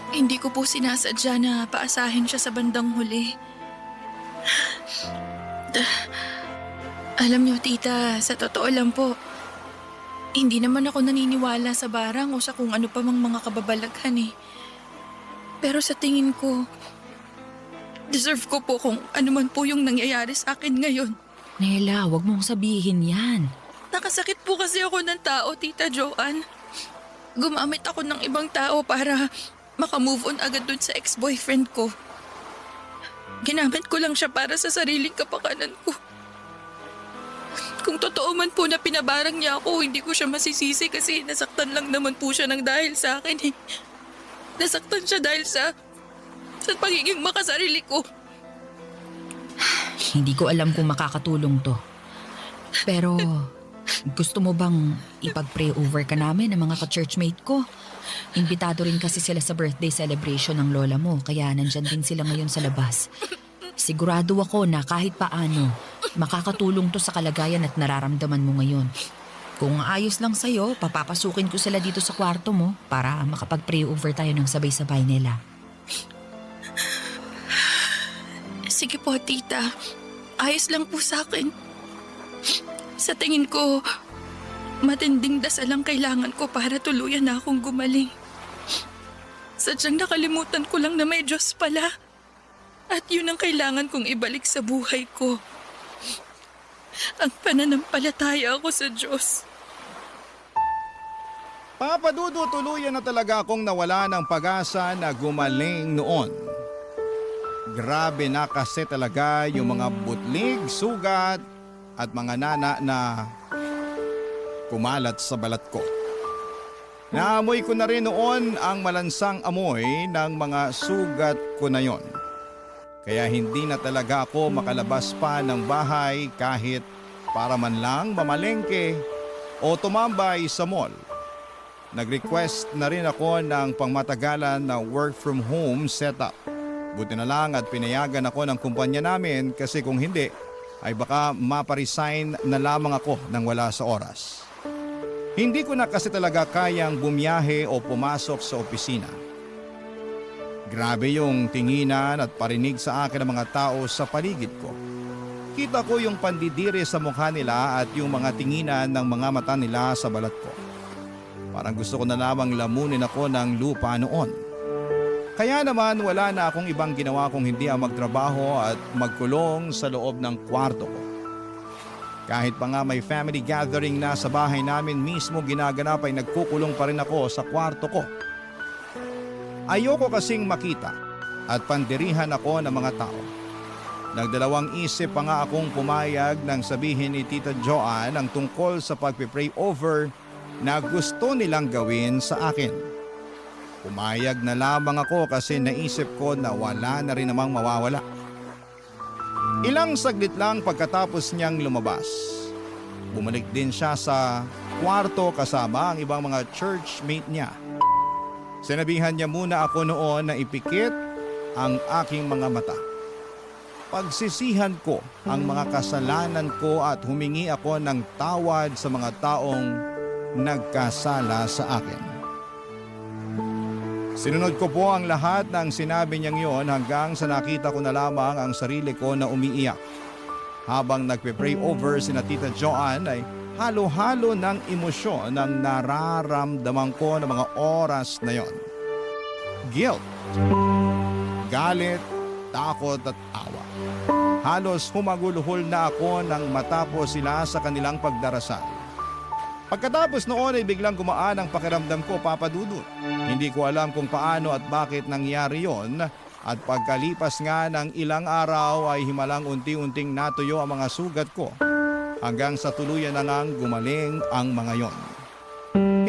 Hindi ko po sinasadya na paasahin siya sa bandang huli. Alam niyo, tita, sa totoo lang po, hindi naman ako naniniwala sa barang o sa kung ano pa mang mga kababalaghan eh. Pero sa tingin ko, deserve ko po kung ano man po yung nangyayari sa akin ngayon. Nela, wag mong sabihin yan. Nakasakit po kasi ako ng tao, Tita Joanne. Gumamit ako ng ibang tao para makamove on agad dun sa ex-boyfriend ko. Ginamit ko lang siya para sa sariling kapakanan ko. Kung totoo man po na pinabarang niya ako, hindi ko siya masisisi kasi nasaktan lang naman po siya ng dahil sa akin eh. Nasaktan siya dahil sa pagiging makasarili ko. Hindi ko alam kung makakatulong to. Pero gusto mo bang ipag-pray over ka namin ng mga ka-churchmate ko? Imbitado rin kasi sila sa birthday celebration ng lola mo, kaya nandyan din sila ngayon sa labas. Sigurado ako na kahit paano, makakatulong to sa kalagayan at nararamdaman mo ngayon. Kung ayos lang sa'yo, papapasukin ko sila dito sa kwarto mo para makapag-pray over tayo ng sabay-sabay nila. Sige po, tita. Ayos lang po sa akin. Sa tingin ko, matinding dasal ang kailangan ko para tuluyan na akong gumaling. Sadyang nakalimutan ko lang na may Diyos pala. At yun ang kailangan kong ibalik sa buhay ko. Ang pananampalataya ako sa Diyos. Papadudo, tuluyan na talaga akong nawala ng pag-asa na gumaling noon. Grabe na kasi talaga yung mga butlig, sugat at mga nana na kumalat sa balat ko. Naamoy ko na rin noon ang malansang amoy ng mga sugat ko na yon. Kaya hindi na talaga ako makalabas pa ng bahay kahit para man lang mamalengke o tumambay sa mall. Nag-request na rin ako ng pangmatagalan na work from home setup. Buti na lang at pinayagan ako ng kumpanya namin kasi kung hindi ay baka maparesign na lamang ako nang wala sa oras. Hindi ko na kasi talaga kayang bumiyahe o pumasok sa opisina. Grabe yung tinginan at parinig sa akin ng mga tao sa paligid ko. Kita ko yung pandidiri sa mukha nila at yung mga tinginan ng mga mata nila sa balat ko. Parang gusto ko na lamang lamunin ako ng lupa noon. Kaya naman wala na akong ibang ginawa kung hindi ang magtrabaho at magkulong sa loob ng kwarto ko. Kahit pa nga may family gathering na sa bahay namin mismo ginaganap ay nagkukulong pa rin ako sa kwarto ko. Ayoko kasing makita at pandirihan ako ng mga tao. Nagdalawang isip pa nga akong pumayag nang sabihin ni Tita Joanne ang tungkol sa pagpipray over na gusto nilang gawin sa akin. Pumayag na lamang ako kasi naisip ko na wala na rin namang mawawala. Ilang saglit lang pagkatapos niyang lumabas. Bumalik din siya sa kwarto kasama ang ibang mga churchmate niya. Sinabihan niya muna ako noon na ipikit ang aking mga mata. Pagsisihan ko ang mga kasalanan ko at humingi ako ng tawad sa mga taong nagkasala sa akin. Sinunod ko po ang lahat ng sinabi niyang yon hanggang sa nakita ko na lamang ang sarili ko na umiiyak. Habang nagpe-pray over sina Tita Joanne ay halo-halo ng emosyon ang nararamdaman ko ng mga oras na yon. Guilt, galit, takot at awa. Halos humaguluhol na ako nang matapos sila sa kanilang pagdarasal. Pagkatapos noon ay biglang gumaan ang pakiramdam ko, Papa Dudut. Hindi ko alam kung paano at bakit nangyari yon, at pagkalipas nga ng ilang araw ay himalang unti-unting natuyo ang mga sugat ko hanggang sa tuluyan na ngang gumaling ang mga yon.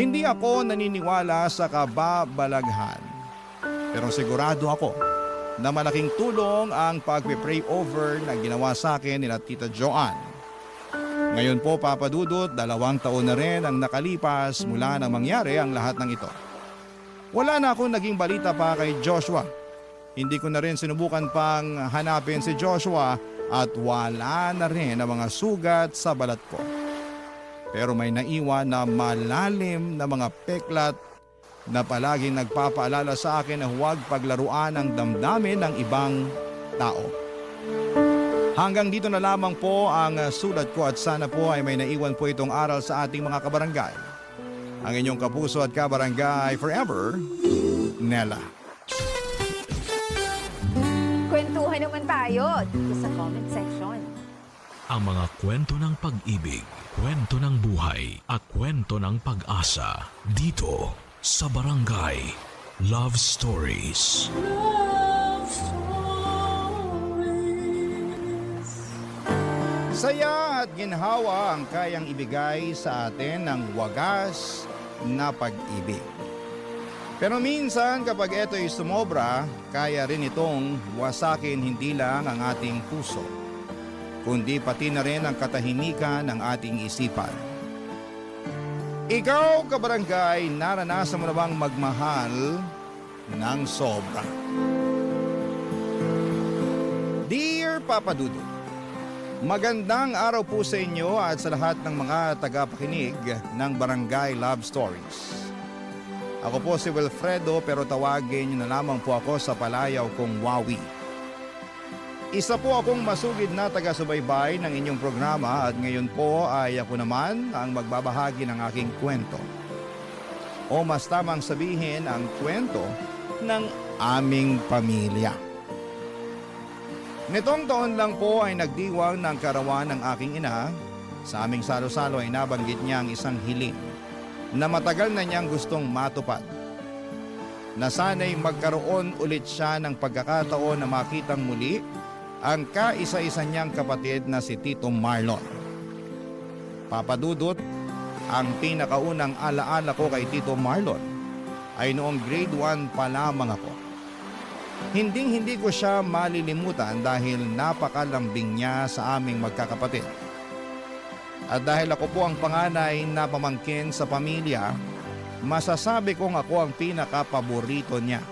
Hindi ako naniniwala sa kababalaghan, pero sigurado ako na malaking tulong ang pagpe-pray over na ginawa sa akin nila Tita Joanne. Ngayon po, Papa Dudut, 2 taon na rin ang nakalipas mula nang mangyari ang lahat ng ito. Wala na akong naging balita pa kay Joshua. Hindi ko na rin sinubukan pang hanapin si Joshua at wala na rin ang mga sugat sa balat ko. Pero may naiwan na malalim na mga peklat na palaging nagpapaalala sa akin na huwag paglaruan ang damdamin ng ibang tao. Hanggang dito na lamang po ang sulat ko at sana po ay may naiwan po itong aral sa ating mga kabarangay. Ang inyong kapuso at kabarangay forever, Nella. Kwentuhan naman tayo dito sa comment section. Ang mga kwento ng pag-ibig, kwento ng buhay, at kwento ng pag-asa dito sa Barangay Love Stories. Saya at ginhawa ang kayang ibigay sa atin ng wagas na pag-ibig. Pero minsan kapag ito'y sumobra, kaya rin itong wasakin hindi lang ang ating puso, kundi pati na rin ang katahimikan ng ating isipan. Ikaw, kabarangay, naranasan mo na bang magmahal ng sobra? Dear Papa Dudut, magandang araw po sa inyo at sa lahat ng mga tagapakinig ng Barangay Love Stories. Ako po si Wilfredo pero tawagin niyo na lamang po ako sa palayaw kong Wawi. Isa po akong masugid na taga-subaybay ng inyong programa at ngayon po ay ako naman ang magbabahagi ng aking kwento. O mas tamang sabihin ang kwento ng aming pamilya. Nitong taon lang po ay nagdiwang ng karawan ng aking ina. Sa aming salo-salo ay nabanggit niya ang isang hiling na matagal na niyang gustong matupad. Na sana'y magkaroon ulit siya ng pagkakataon na makitang muli ang kaisa-isa niyang kapatid na si Tito Marlon. Papa Dudut, ang pinakaunang alaala ko kay Tito Marlon ay noong grade 1 pa lamang ako. Hinding-hindi ko siya malilimutan dahil napakalambing niya sa aming magkakapatid. At dahil ako po ang panganay na pamangkin sa pamilya, masasabi kong ako ang pinakapaborito niya.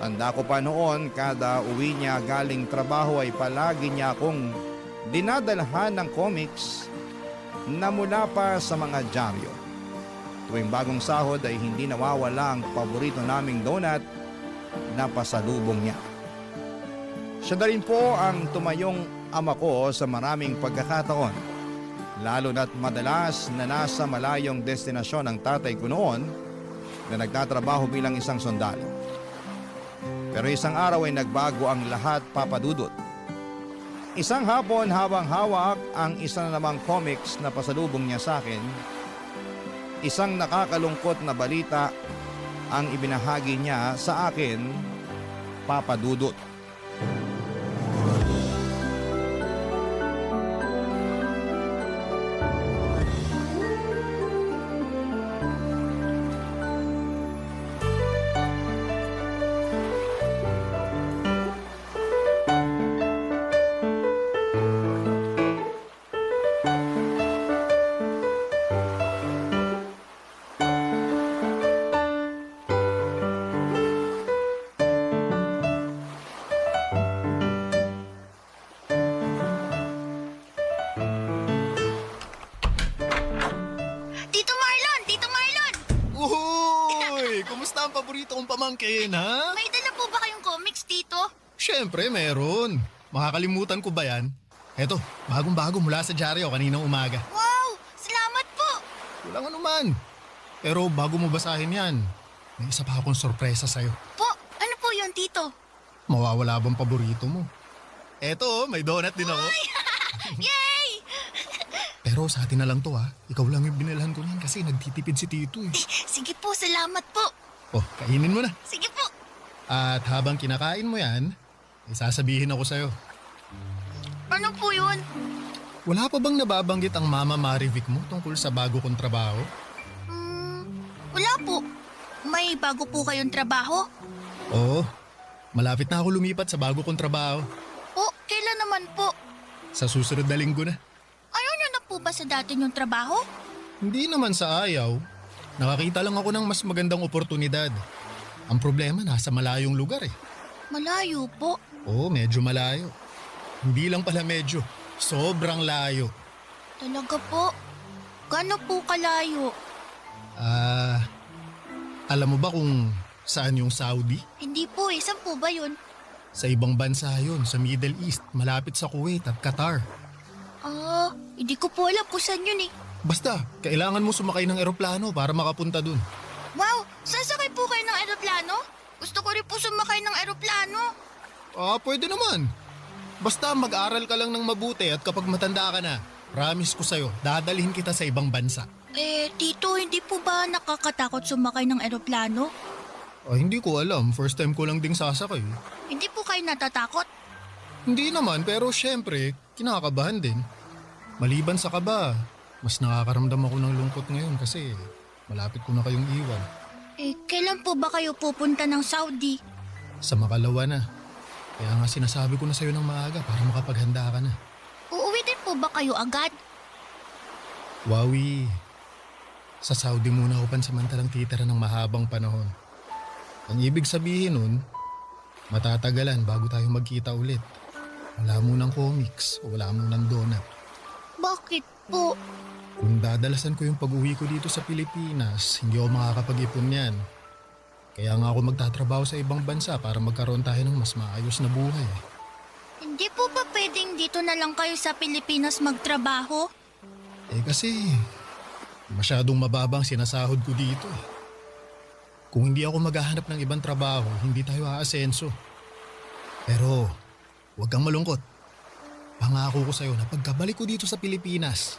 Tanda ko pa noon, kada uwi niya galing trabaho ay palagi niya akong dinadalhan ng comics na mula pa sa mga dyaryo. Tuwing bagong sahod ay hindi nawawala ang paborito naming donut na pasalubong niya. Siya na rin po ang tumayong ama ko sa maraming pagkakataon, lalo na't madalas na nasa malayong destinasyon ng tatay ko noon na nagtatrabaho bilang isang sundalo. Pero isang araw ay nagbago ang lahat, Papa Dudut. Isang hapon habang hawak ang isa na namang comics na pasalubong niya sa akin, isang nakakalungkot na balita ang ibinahagi niya sa akin, Papa Dudut. Kumusta ang paborito kong pamangkin, ha? May dala po ba kayong comics, Tito? Siyempre, meron. Makakalimutan ko ba yan? Eto, bagong-bago mula sa dyaryo kaninang umaga. Wow! Salamat po! Walang anuman. Pero bago mo basahin yan, may isa pa akong sorpresa sa'yo. Po, ano po yun, Tito? Mawawala bang paborito mo? Eto, may donut din ako. Yay! Pero sa atin na lang to ha. Ikaw lang yung binilhan ko niyan kasi nagtitipid si Tito eh. Sige po, salamat po. Oh, kainin mo na. Sige po. At habang kinakain mo yan, may sasabihin ako sa'yo. Ano po yun? Wala pa bang nababanggit ang Mama Marivic mo tungkol sa bago kong trabaho? Wala po. May bago po kayong trabaho? Oo, malapit na ako lumipat sa bago kong trabaho. Po, kailan naman po? Sa susunod na linggo na. Ayaw niyo na po ba sa dati yung trabaho? Hindi naman sa ayaw. Nakakita lang ako ng mas magandang oportunidad. Ang problema, nasa malayong lugar eh. Malayo po. Oo, medyo malayo. Hindi lang pala medyo. Sobrang layo. Talaga po? Gaano po kalayo? Alam mo ba kung saan yung Saudi? Hindi po eh. Saan po ba yun? Sa ibang bansa yun, sa Middle East, malapit sa Kuwait at Qatar. Hindi ko po alam kung saan yun eh. Basta, kailangan mo sumakay ng eroplano para makapunta dun. Wow! Sasakay po kayo ng eroplano? Gusto ko rin po sumakay ng eroplano. Pwede naman. Basta mag-aral ka lang ng mabuti at kapag matanda ka na, promise ko sa'yo, dadalhin kita sa ibang bansa. Tito, hindi po ba nakakatakot sumakay ng eroplano? Hindi ko alam. First time ko lang ding sasakay. Hindi po kayo natatakot? Hindi naman, pero syempre, kinakabahan din. Maliban sa kaba, mas nakakaramdam ako ng lungkot ngayon kasi malapit ko na kayong iwan. Kailan po ba kayo pupunta ng Saudi? Sa makalawa na. Kaya nga sinasabi ko na sa'yo ng maaga para makapaghanda ka na. Uuwi din po ba kayo agad? Wawi, sa Saudi muna ako pansamantalang titira ng mahabang panahon. Ang ibig sabihin nun, matatagalan bago tayo magkita ulit. Wala munang comics o wala munang donut. Bakit po? Kung dadalasan ko yung pag-uwi ko dito sa Pilipinas, hindi ako makakapag-ipon yan. Kaya nga ako magtatrabaho sa ibang bansa para magkaroon tayo ng mas maayos na buhay. Hindi po ba pwedeng dito na lang kayo sa Pilipinas magtrabaho? Kasi masyadong mababang sinasahod ko dito eh. Kung hindi ako maghahanap ng ibang trabaho, hindi tayo aasenso. Pero huwag kang malungkot. Pangako ko sa'yo na pagkabalik ko dito sa Pilipinas,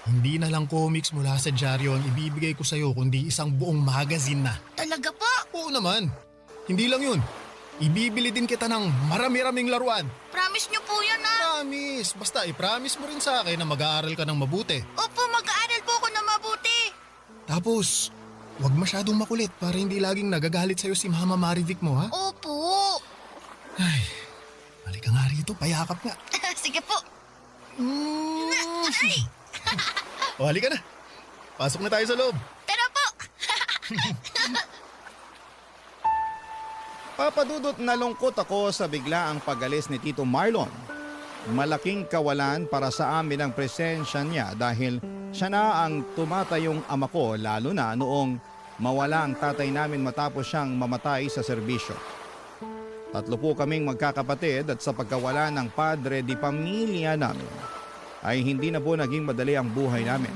hindi na lang comics mula sa dyaryo ang ibibigay ko sa'yo kundi isang buong magazine na. Talaga po? Oo naman. Hindi lang yun. Ibibili din kita ng marami-raming laruan. Promise niyo po yan ah. Promise. Basta i-promise mo rin sa akin na mag-aaral ka ng mabuti. Opo, mag-aaral po ako na mabuti. Tapos, huwag masyadong makulit para hindi laging nagagalit sa'yo si Mama Marivic mo ha. Opo. Ay, halika nga rito, payakap nga. Sige po. O halika na. Pasok na tayo sa loob. Tara po. Papadudot na lungkot ako sa biglaang pag-alis ni Tito Marlon. Malaking kawalan para sa amin ang presensya niya dahil siya na ang tumatayong ama ko lalo na noong mawala ang tatay namin matapos siyang mamatay sa serbisyo. 3 po kaming magkakapatid at sa pagkawala ng padre di pamilya namin ay hindi na po naging madali ang buhay namin.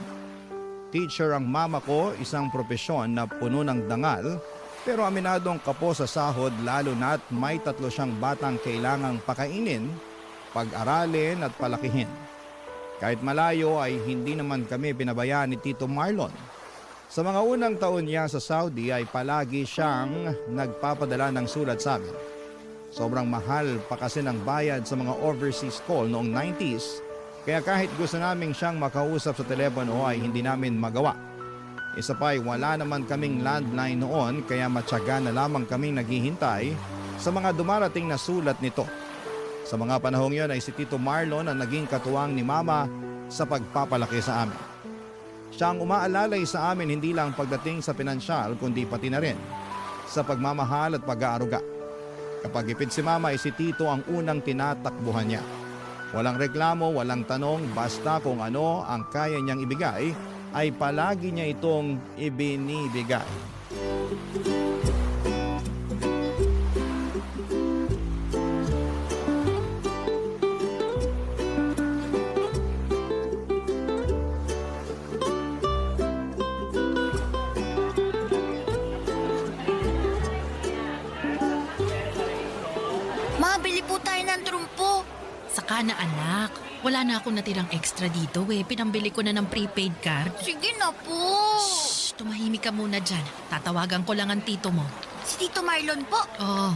Teacher ang mama ko, isang propesyon na puno ng dangal. Pero aminadong kapo sa sahod lalo na't may 3 siyang batang kailangang pakainin, pag-aralin at palakihin. Kahit malayo ay hindi naman kami pinabayaan ni Tito Marlon. Sa mga unang taon niya sa Saudi ay palagi siyang nagpapadala ng sulat sa amin. Sobrang mahal pa kasi ng bayad sa mga overseas call noong 90s, kaya kahit gusto naming siyang makausap sa telepono ay hindi namin magawa. Isa pa ay wala naman kaming landline noon kaya matyaga na lamang kaming naghihintay sa mga dumarating na sulat nito. Sa mga panahong yon ay si Tito Marlon ang naging katuwang ni Mama sa pagpapalaki sa amin. Siya ang umaalalay sa amin hindi lang pagdating sa pinansyal kundi pati na rin sa pagmamahal at pag-aaruga. Kapag ipid si Mama ay si Tito ang unang tinatakbuhan niya. Walang reklamo, walang tanong, basta kung ano ang kaya niyang ibigay ay palagi niya itong ibinibigay. Mabili po tayo ng trumpo. Saka na anak, wala na akong natirang extra dito eh. Pinambili ko na ng prepaid card. Sige na po. Shh, tumahimik ka muna dyan. Tatawagan ko lang ang tito mo. Si Tito Marlon po. Oo.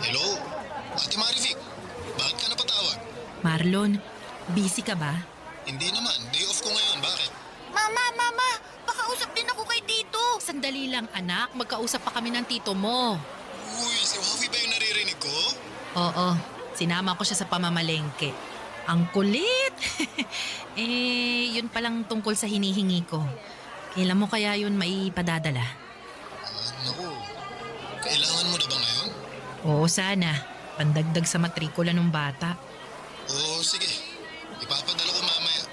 Hello? Ate Marivic, bakit ka napatawag? Marlon, busy ka ba? Hindi naman, day off ko ngayon. Bakit? Mama, pakausap din ako kay Tito. Sandali lang anak, magkausap pa kami ng tito mo. Uy, si Wawi ba yung naririnig ko? Oo, sinama ko siya sa pamamalengke. Ang kulit! Yun palang tungkol sa hinihingi ko. Kailan mo kaya yun maipadadala? Naku, kailangan mo na ba ngayon? Oo, sana. Pandagdag sa matrikula ng bata. Oo, sige. Ipapadala ko mamaya.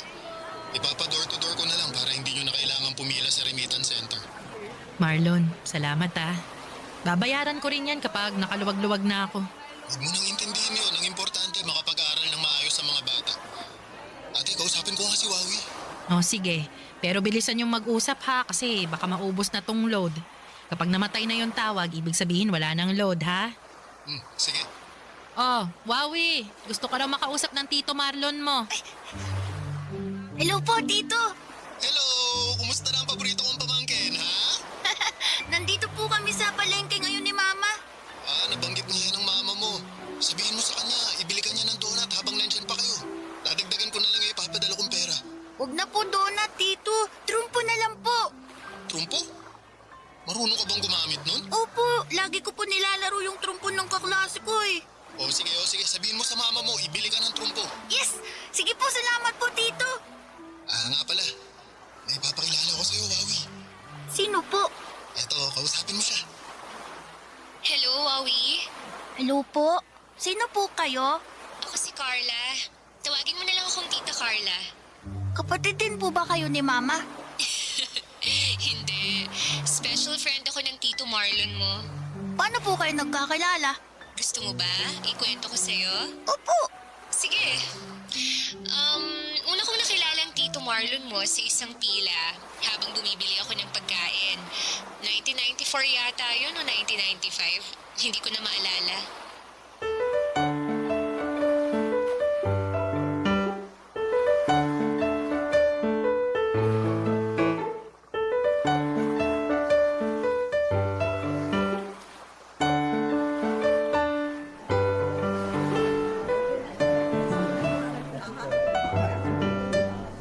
Ipapa-door to door ko na lang para hindi nyo na kailangan pumila sa remittance center. Marlon, salamat ah. Babayaran ko rin yan kapag nakaluwag-luwag na ako. Huwag mo nang intindihin yun. Ang importante, makapag-aaral ng maayos sa mga bata. Ate, kausapin ko nga si Wawi. O sige, pero bilisan yung mag-usap ha kasi baka maubos na tong load. Kapag namatay na yung tawag, ibig sabihin wala nang load ha? Sige. Oh, Wawi, gusto ka raw makausap ng Tito Marlon mo. Hello po, Tito. Hello! Kumusta na ang paborito kong pamangkin, ha? Nandito po kami sa palengke ngayon ni Mama. Nabanggit nga yan ng mama mo. Sabihin mo sa kanya, ibili ka niya ng donut habang nandyan pa kayo. Dadagdagan ko na lang yung ipapadala kong pera. Huwag na po donut, Tito. Trumpo na lang po. Trumpo? Marunong ka bang gumamit nun? Opo, lagi ko po nilalaro yung trumpo ng kaklase ko eh. O sige, sabihin mo sa mama mo, ibili ka ng trumpo. Yes! Sige po, salamat po, Tito. Nga pala, may papakilala ko sa'yo, Wawi. Sino po? Eto, kausapin mo siya. Hello, Wawi. Hello po? Sino po kayo? Ako si Carla. Tawagin mo na lang akong Tita Carla. Kapatid din po ba kayo ni Mama? Hindi. Special friend ako ng Tito Marlon mo. Paano po kayo nagkakilala? Gusto mo ba? Ikwento ko sa'yo? Opo. Sige. Una kong nakilala ang Tito Marlon mo sa isang pila habang bumibili ako ng pagkain. 1994 yata yun o 1995. Hindi ko na maalala.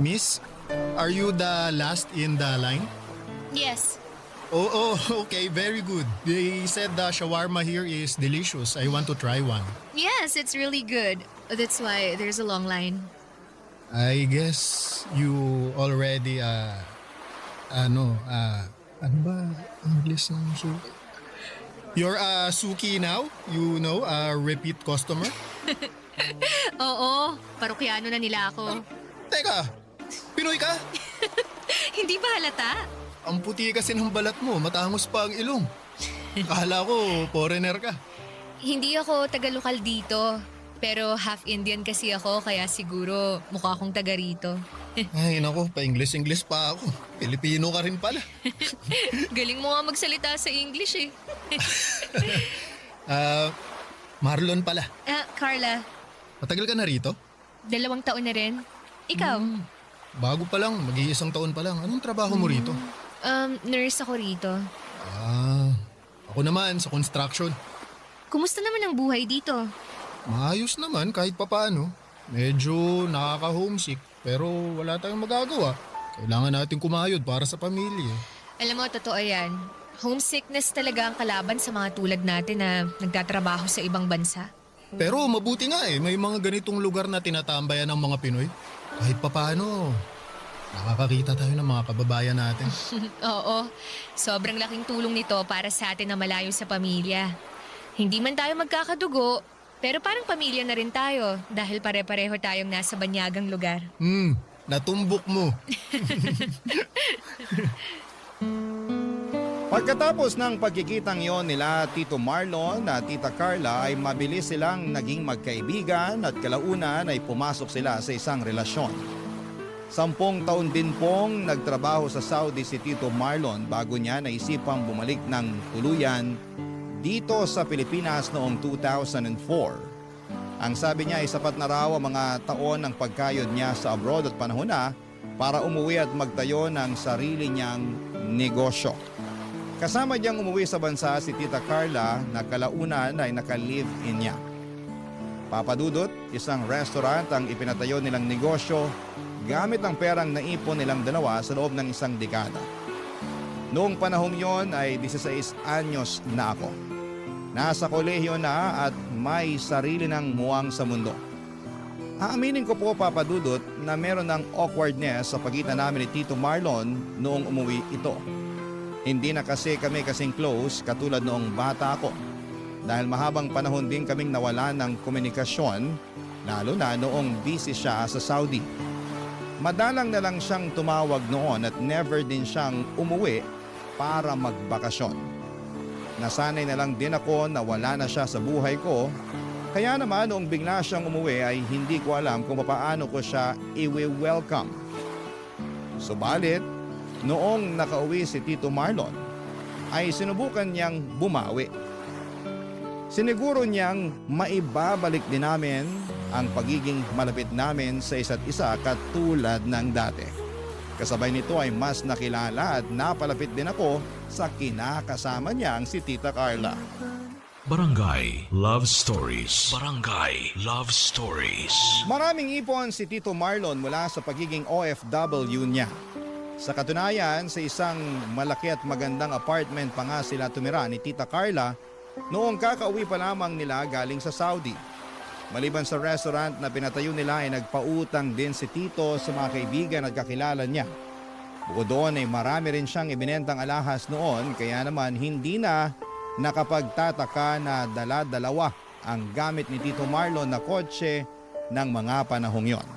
Miss, are you the last in the line? Yes. Oh, okay, very good. They said the shawarma here is delicious. I want to try one. Yes, it's really good. That's why there's a long line. I guess you already, ano ba English ng suki? You're a suki now? You know, a repeat customer? Oo, parokyano na nila ako. Teka, Pinoy ka? Hindi ba halata? Ang puti kasi ng balat mo, matangos pa ang ilong. Akala ko, foreigner ka. Hindi ako taga-lokal dito. Pero half Indian kasi ako, kaya siguro mukha akong taga rito. Ay, naku, pa-English pa ako. Pilipino ka rin pala. Galing mo nga magsalita sa English eh. Marlon pala. Carla, Matagal ka na rito? 2 taon na rin. Ikaw? Bago pa lang, mag-iisang taon pa lang. Anong trabaho mo rito? Nurse ako rito. Ako naman sa construction. Kumusta naman ang buhay dito? Maayos naman kahit papaano. Medyo nakaka-homesick pero wala tayong magagawa. Kailangan natin kumayod para sa pamilya. Alam mo, totoo yan. Homesickness talaga ang kalaban sa mga tulad natin na nagtatrabaho sa ibang bansa. Pero mabuti nga may mga ganitong lugar na tinatambayan ng mga Pinoy. Kahit papaano, nakakakita tayo ng mga kababayan natin. Oo, sobrang laking tulong nito para sa atin na malayo sa pamilya. Hindi man tayo magkakadugo, pero parang pamilya na rin tayo dahil pare-pareho tayong nasa banyagang lugar. Natumbok mo. Pagkatapos ng pagkikitang yon nila Tito Marlon at Tita Carla ay mabilis silang naging magkaibigan at kalaunan ay pumasok sila sa isang relasyon. 10 taon din pong nagtrabaho sa Saudi si Tito Marlon bago niya naisipang bumalik ng tuluyan dito sa Pilipinas noong 2004. Ang sabi niya ay sapat na raw ang mga taon ng pagkayod niya sa abroad at panahon na para umuwi at magtayo ng sarili niyang negosyo. Kasama niyang umuwi sa bansa si Tita Carla na kalaunan ay naka-live-in niya. Papadudot, isang restaurant ang ipinatayo nilang negosyo gamit ang perang naipon nilang dalawa sa loob ng isang dekada. Noong panahong yon ay 16 anyos na ako. Nasa kolehiyo na at may sarili ng muwang sa mundo. Aaminin ko po, Papadudot, na meron ng awkwardness sa pagitan namin ni Tito Marlon noong umuwi ito. Hindi na kasi kami kasing close katulad noong bata ako dahil mahabang panahon din kaming nawala ng komunikasyon lalo na noong busy siya sa Saudi. Madalang na lang siyang tumawag noon at never din siyang umuwi para magbakasyon. Nasanay na lang din ako na wala na siya sa buhay ko kaya naman noong bigla siyang umuwi ay hindi ko alam kung paano ko siya i-welcome. Subalit, noong nakauwi si Tito Marlon, ay sinubukan niyang bumawi. Siniguro niyang maibabalik din namin ang pagiging malapit namin sa isa't isa katulad ng dati. Kasabay nito ay mas nakilala at napalapit din ako sa kinakasama niyang si Tita Carla. Barangay Love Stories. Barangay Love Stories. Maraming ipon si Tito Marlon mula sa pagiging OFW niya. Sa katunayan, sa isang malaki at magandang apartment pa nga sila tumira ni Tita Carla noong kakauwi pa lamang nila galing sa Saudi. Maliban sa restaurant na pinatayo nila ay nagpautang din si Tito sa mga kaibigan at kakilala niya. Bukod doon ay marami rin siyang ibinentang alahas noon kaya naman hindi na nakapagtataka na dala-dalawa ang gamit ni Tito Marlon na kotse ng mga panahong yon.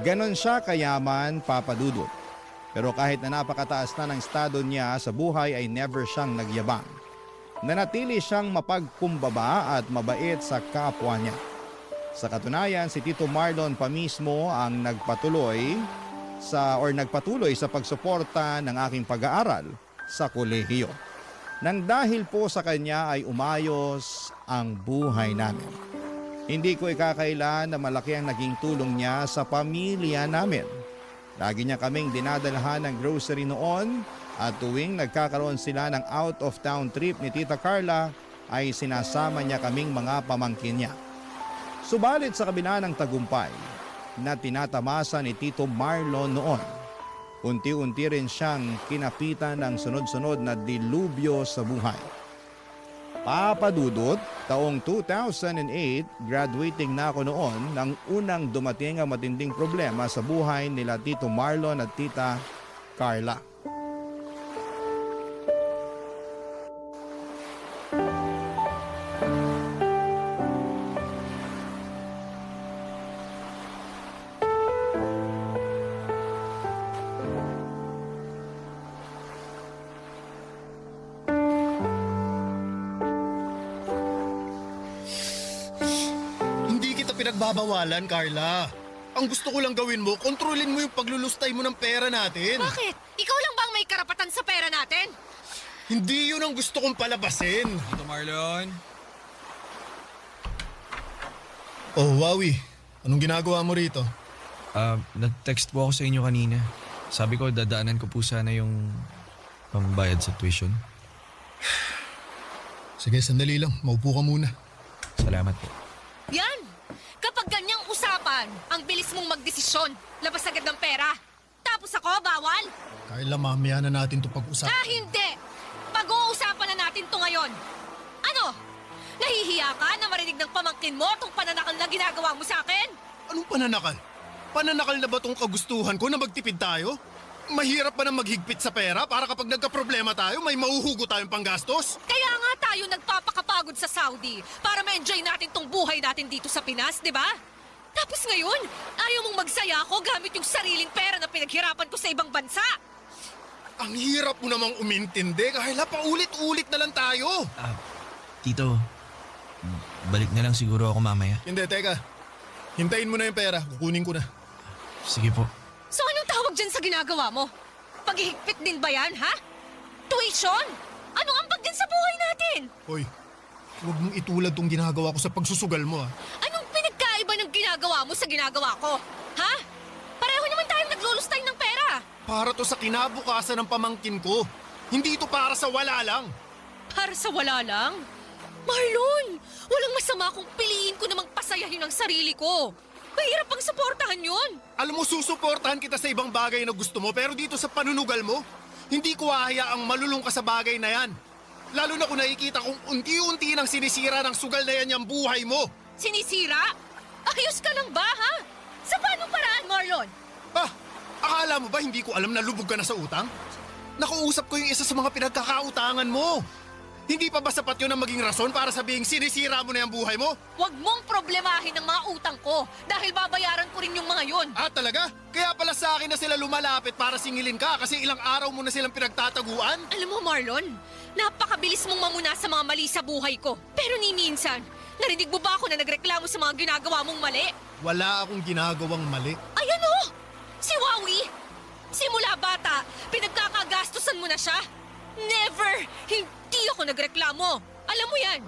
Ganon siya kayaman, Papadudot. Pero kahit na napakataas na ng estado niya sa buhay ay never siyang nagyabang. Nanatili siyang mapagkumbaba at mabait sa kapwa niya. Sa katunayan, si Tito Marlon pa mismo ang nagpatuloy sa pagsuporta ng aking pag-aaral sa kolehiyo. Nang dahil po sa kanya ay umayos ang buhay namin. Hindi ko ikakaila na malaki ang naging tulong niya sa pamilya namin. Lagi niya kaming dinadalhan ng grocery noon at tuwing nagkakaroon sila ng out-of-town trip ni Tita Carla ay sinasama niya kaming mga pamangkin niya. Subalit sa kabila ng tagumpay na tinatamasa ni Tito Marlon noon, unti-unti rin siyang kinapitan ng sunod-sunod na dilubyo sa buhay. Papadudot, taong 2008, graduating na ako noon nang unang dumating ang matinding problema sa buhay nila Tito Marlon at Tita Carla. Pinagbabawalan, Carla. Ang gusto ko lang gawin mo, kontrolin mo yung paglulustay mo ng pera natin. Bakit? Ikaw lang ba ang may karapatan sa pera natin? Hindi yun ang gusto kong palabasin. Tito Marlon? Oh, Wawi. Anong ginagawa mo rito? Nag-text po ako sa inyo kanina. Sabi ko, dadaanan ko po sana yung pambayad sa tuition. Sige, sandali lang. Maupo ka muna. Salamat po. Yan! Kapag ganyang usapan, ang bilis mong magdesisyon. Labas agad ng pera. Tapos ako, bawal? Carla, mamaya na natin to pag-usapan. Hindi! Pag-uusapan na natin to ngayon. Ano? Nahihiya ka na marinig ng pamangkin mo itong pananakal na ginagawa mo sa akin? Anong pananakal? Pananakal na ba tong kagustuhan ko na magtipid tayo? Mahirap pa na maghigpit sa pera para kapag nagka-problema tayo, may mauhugo tayong panggastos? Kaya nga tayo nagpapakapagod sa Saudi para ma-enjoy natin tong buhay natin dito sa Pinas, di ba? Tapos ngayon, ayaw mong magsaya ako gamit yung sariling pera na pinaghirapan ko sa ibang bansa. Ang hirap mo namang umintindi. Kaya paulit-ulit na lang tayo. Tito, balik na lang siguro ako mamaya. Hindi, teka. Hintayin mo na yung pera. Kukunin ko na. Sige po. So anong tawag dyan sa ginagawa mo? Paghihigpit din ba yan, ha? Tuition? Anong ambag din sa buhay natin? Hoy, huwag mong itulad tong ginagawa ko sa pagsusugal mo, ha? Anong pinagkaiba ng ginagawa mo sa ginagawa ko? Ha? Pareho naman tayong naglulustay ng pera. Para to sa kinabukasan ng pamangkin ko. Hindi ito para sa wala lang. Para sa wala lang? Marlon, walang masama kung piliin ko namang pasayahin ang sarili ko. Mahirap pang suportahan yun. Alam mo, susuportahan kita sa ibang bagay na gusto mo, pero dito sa panunugal mo, hindi ko hahayaang malulung ka sa bagay na yan. Lalo na kung nakikita kung unti-unti nang sinisira ng sugal na yan yung buhay mo. Sinisira? Ayos ka lang ba, ha? Sa paanong paraan, Marlon? Akala mo ba hindi ko alam na lubog ka na sa utang? Nakuusap ko yung isa sa mga pinagkakautangan mo. Hindi pa ba sapat yun ang maging rason para sabihing sinisira mo na yung buhay mo? Huwag mong problemahin ang mga utang ko dahil babayaran ko rin yung mga yun. Talaga? Kaya pala sa akin na sila lumalapit para singilin ka kasi ilang araw mo na silang pinagtataguan? Alam mo, Marlon, napakabilis mong mamuna sa mga mali sa buhay ko. Pero ni minsan, narinig mo ba ako na nagreklamo sa mga ginagawa mong mali? Wala akong ginagawang mali. Ayan o! Si Wawi! Simula bata, pinagkakagastusan mo na siya. Never! Hindi ako nagreklamo. Alam mo yan.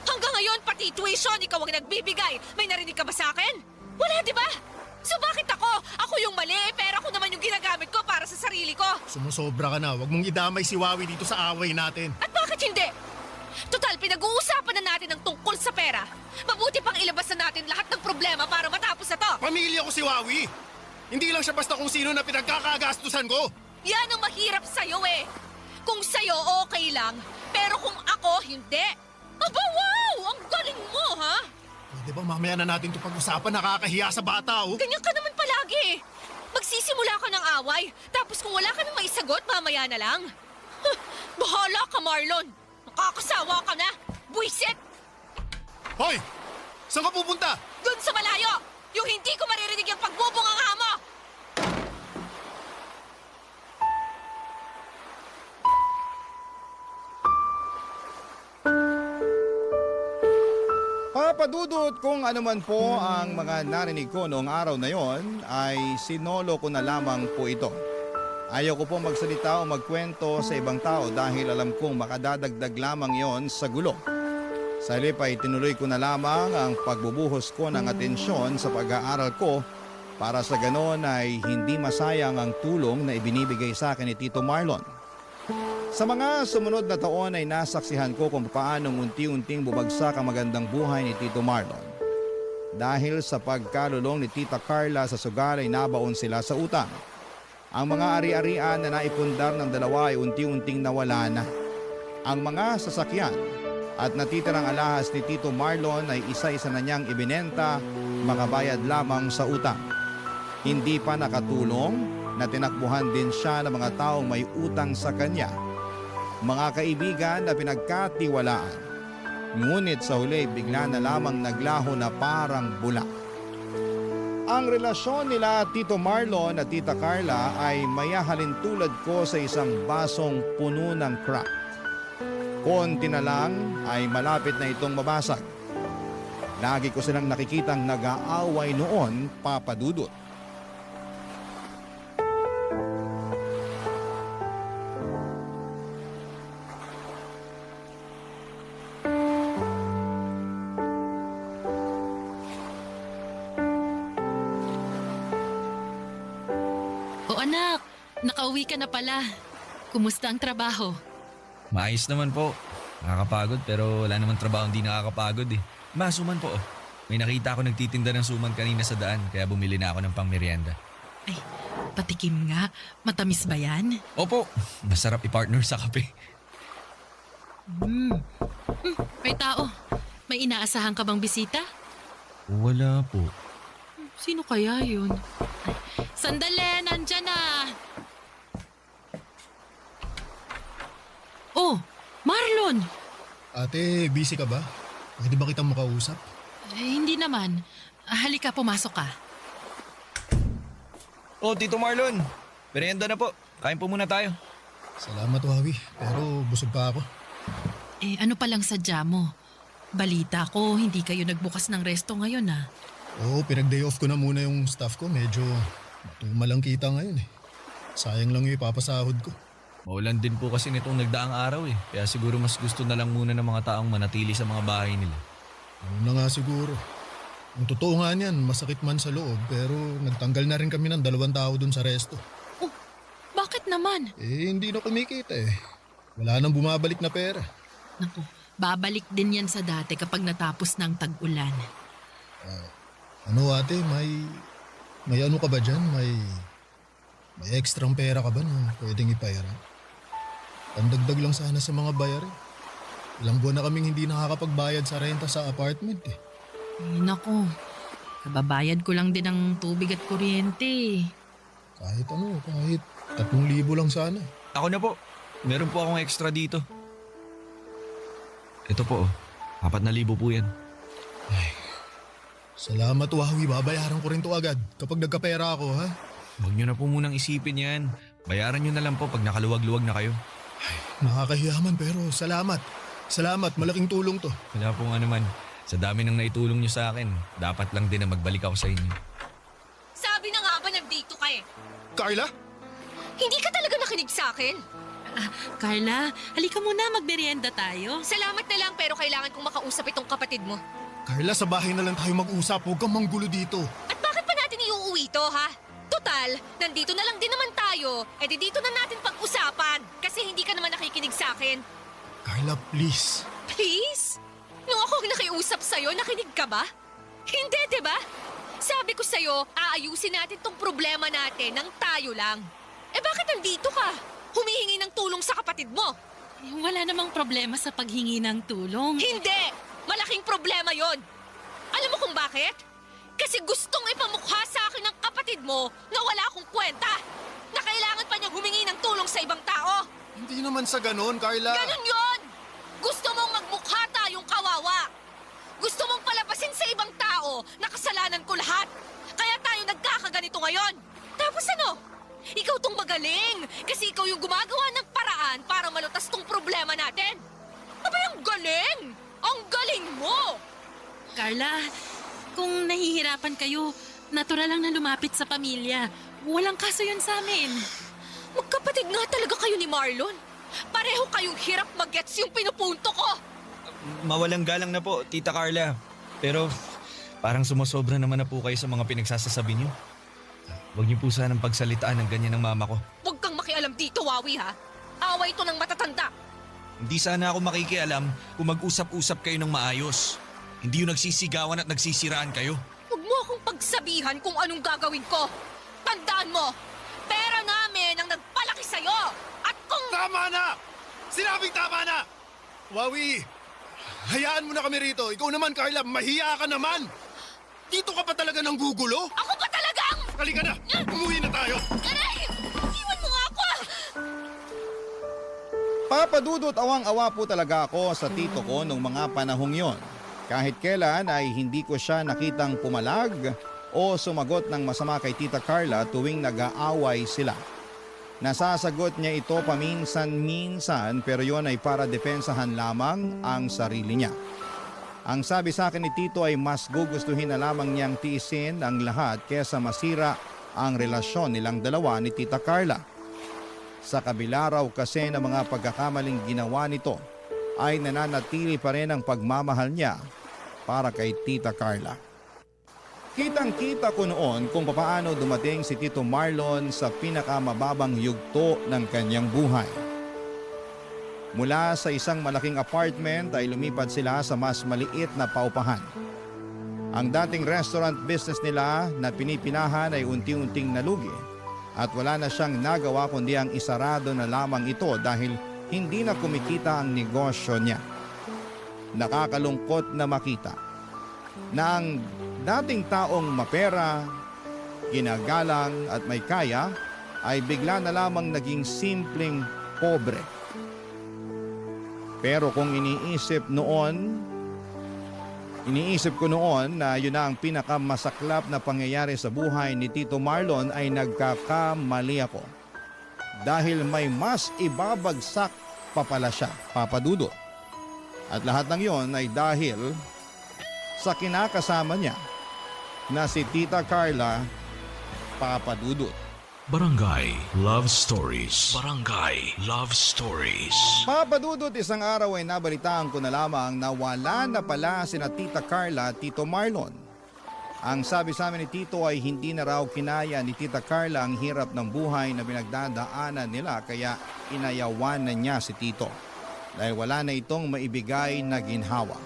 Hanggang ngayon, pati tuition, ikaw ang nagbibigay. May narinig ka ba sa akin? Wala, di ba? So bakit ako? Ako yung mali, pero ako naman yung ginagamit ko para sa sarili ko. Sumusobra ka na. Huwag mong idamay si Wawi dito sa away natin. At bakit hindi? Total, pinag-uusapan na natin ang tungkol sa pera. Mabuti pang ilabas na natin lahat ng problema para matapos na to. Pamilya ko si Wawi. Hindi lang siya basta kung sino na pinagkakagastusan ko. Yan ang mahirap sa'yo eh. Kung sa'yo, okay lang. Pero kung ako, hindi. Aba, wow! Ang galing mo, ha? Di ba mamaya na natin ito pag-usapan, nakakahiya sa bata, oh. Ganyan ka naman palagi. Magsisimula ka ng away, tapos kung wala ka nang maisagot, mamaya na lang. Huh, bahala ka, Marlon. Nakakasawa ka na. Buisit! Hoy! Saan ka pupunta? Doon sa malayo! Yung hindi ko maririnig yung pagbubunganga mo! Papadudot kung ano man po ang mga narinig ko noong araw na yon ay sinolo ko na lamang po ito. Ayaw ko po magsalita o magkwento sa ibang tao dahil alam kong makadadagdag lamang yon sa gulo. Sa halip ay tinuloy ko na lamang ang pagbubuhos ko ng atensyon sa pag-aaral ko para sa ganon ay hindi masayang ang tulong na ibinibigay sa akin ni Tito Marlon. Sa mga sumunod na taon ay nasaksihan ko kung paano unti-unting bumagsak ang magandang buhay ni Tito Marlon. Dahil sa pagkalulong ni Tita Carla sa sugal ay nabaon sila sa utang. Ang mga ari-arian na naipundar ng dalawa ay unti-unting nawala na. Ang mga sasakyan at natitirang alahas ni Tito Marlon ay isa-isa na niyang ibinenta, makabayad lamang sa utang. Hindi pa nakatulong na tinakbuhan din siya ng mga taong may utang sa kanya. Mga kaibigan na pinagkatiwalaan. Ngunit sa huli bigla na lamang naglaho na parang bulak. Ang relasyon nila Tito Marlon at Tita Carla ay mayahalin tulad ko sa isang basong puno ng crack. Konti na lang ay malapit na itong mabasag. Lagi ko silang nakikitang nag-aaway noon, Papadudot. O anak, nakauwi ka na pala. Kumusta ang trabaho? Maayos naman po. Nakakapagod pero wala naman trabaho hindi nakakapagod eh. Suman po. May nakita ako nagtitinda ng suman kanina sa daan kaya bumili na ako ng pangmerienda. Ay, patikim nga. Matamis ba yan? Opo, masarap i-partner sa kape. May tao. May inaasahan ka bang bisita? Wala po. Sino kaya yun? Ay, sandali, nandyan na. Oh, Marlon! Ate, busy ka ba? Pwede ba kitang makausap? Hindi naman. Halika, pumasok ka. Oh, Tito Marlon. Merienda na po. Kain po muna tayo. Salamat, Wawi. Pero busog pa ako. Ano palang sadya mo? Balita ko, hindi kayo nagbukas ng resto ngayon Oo, pinag-day off ko na muna yung staff ko. Medyo tumalang kita ngayon eh. Sayang lang yung ipapasahod ko. Maulan din po kasi nitong nagdaang araw eh. Kaya siguro mas gusto na lang muna ng mga taong manatili sa mga bahay nila. Ano na nga siguro. Ang totoo nga niyan, masakit man sa loob pero nagtanggal na rin kami ng 2 tao dun sa resto. Bakit naman? Hindi na kumikita eh. Wala nang bumabalik na pera. Naku, babalik din yan sa dati kapag natapos ng tag-ulan. Ano ate, may ano ka ba dyan? May ekstrang pera ka ba na pwedeng ipahiram? Pandagdag lang sana sa mga bayarin. Ilang buwan na kaming hindi nakakapagbayad sa renta sa apartment eh. Naku, kababayad ko lang din ng tubig at kuryente. Kahit 3,000 lang sana. Ako na po. Meron po akong extra dito. Ito po, 4,000 po yan. Salamat Wawi, babayaran ko rin to agad kapag nagkapera ako ha. Huwag nyo na po munang isipin yan. Bayaran nyo na lang po pag nakaluwag-luwag na kayo. Nakakahiyaman pero salamat. Salamat, malaking tulong to. Wala po nga naman. Sa dami ng naitulong nyo sa akin, dapat lang din na magbalik ako sa inyo. Sabi na nga ba nandito ka eh? Carla? Hindi ka talaga nakinig sa akin? Carla, halika muna, magmerienda tayo. Salamat na lang pero kailangan kong makausap itong kapatid mo. Carla, sa bahay na lang tayo mag-usap. Huwag kang manggulo dito. At bakit pa natin iuuwi to, ha? Total, nandito na lang din naman tayo. Di dito na natin pag-usapan. Kasi hindi ka naman nakikinig sa akin. Carla, please. Please? Nung ako ang nakiusap sa'yo, nakinig ka ba? Hindi, di ba? Sabi ko sa'yo, aayusin natin tong problema natin ng tayo lang. Bakit nandito ka? Humihingi ng tulong sa kapatid mo. Wala namang problema sa paghingi ng tulong. Hindi! Malaking problema yon. Alam mo kung bakit? Kasi gustong ipamukha sa akin ng kapatid mo na wala akong kwenta. Na kailangan pa niyang humingi ng tulong sa ibang tao. Hindi naman sa ganon, Carla. Ganon yon! Gusto mong magmukha tayong kawawa. Gusto mong palabasin sa ibang tao na kasalanan ko lahat. Kaya tayo nagkakaganito ngayon. Tapos ano? Ikaw tong magaling. Kasi ikaw yung gumagawa ng paraan para malutas tong problema natin. Abay, ang galing! Ang galing mo! Carla, kung nahihirapan kayo, natural lang na lumapit sa pamilya. Walang kaso yun sa amin. Magkapatid nga talaga kayo ni Marlon. Pareho kayong hirap mag-gets yung pinupunto ko. Mawalang galang na po, Tita Carla. Pero parang sumasobra naman na po kayo sa mga pinagsasasabi niyo. Huwag niyo po sanang pagsalitaan ng ganyan ng mama ko. Huwag kang makialam dito, Wawi, ha? Away ito ng matatanda. Hindi sana ako makikialam kung mag-usap-usap kayo ng maayos. Hindi yung nagsisigawan at nagsisiraan kayo. Huwag mo akong pagsabihan kung anong gagawin ko. Tandaan mo, pera namin ang nagpalaki sa'yo. At kung... Tama na! Sinabing tama na! Wawi, hayaan mo na kami rito. Ikaw naman, Carla, mahiya ka naman. Dito ka pa talaga nang gugulo? Ako pa talagang... Halika na, umuwi na tayo. Aray! Iwan mo nga ako! Papadudot awang-awa po talaga ako sa tito ko nung mga panahong yon. Kahit kailan ay hindi ko siya nakitang pumalag o sumagot ng masama kay Tita Carla tuwing nag-aaway sila. Nasasagot niya ito paminsan-minsan pero yon ay para depensahan lamang ang sarili niya. Ang sabi sa akin ni Tito ay mas gugustuhin na lamang niyang tiisin ang lahat kesa masira ang relasyon nilang dalawa ni Tita Carla. Sa kabila raw kasi ng mga pagkakamaling ginawa nito ay nananatili pa rin ang pagmamahal niya para kay Tita Carla. Kitang-kita ko noon kung paano dumating si Tito Marlon sa pinakamababang yugto ng kanyang buhay. Mula sa isang malaking apartment ay lumipat sila sa mas maliit na paupahan. Ang dating restaurant business nila na pinipinahan ay unti-unting nalugi at wala na siyang nagawa kundi ang isarado na lamang ito dahil hindi na kumikita ang negosyo niya. Nakakalungkot na makita na ang dating taong mapera, ginagalang at may kaya ay bigla na lamang naging simpleng pobre. Pero kung iniisip ko noon na yun na ang pinakamasaklap na pangyayari sa buhay ni Tito Marlon ay nagkakamali ako. dahil may mas ibabagsak pa pala siya, Papa Dudut. At lahat ng yon ay dahil sa kinakasama niya na si Tita Carla, Papa Dudut. Barangay Love Stories. Barangay Love Stories. Papa Dudut, isang araw ay nabalitaan ko na lamang na wala na pala sina Tita Carla at Tito Marlon. Ang sabi sa amin ni Tito ay hindi na raw kinaya ni Tita Carla ang hirap ng buhay na pinagdadaanan nila kaya inayawan na niya si Tito dahil wala na itong maibigay na ginhawa.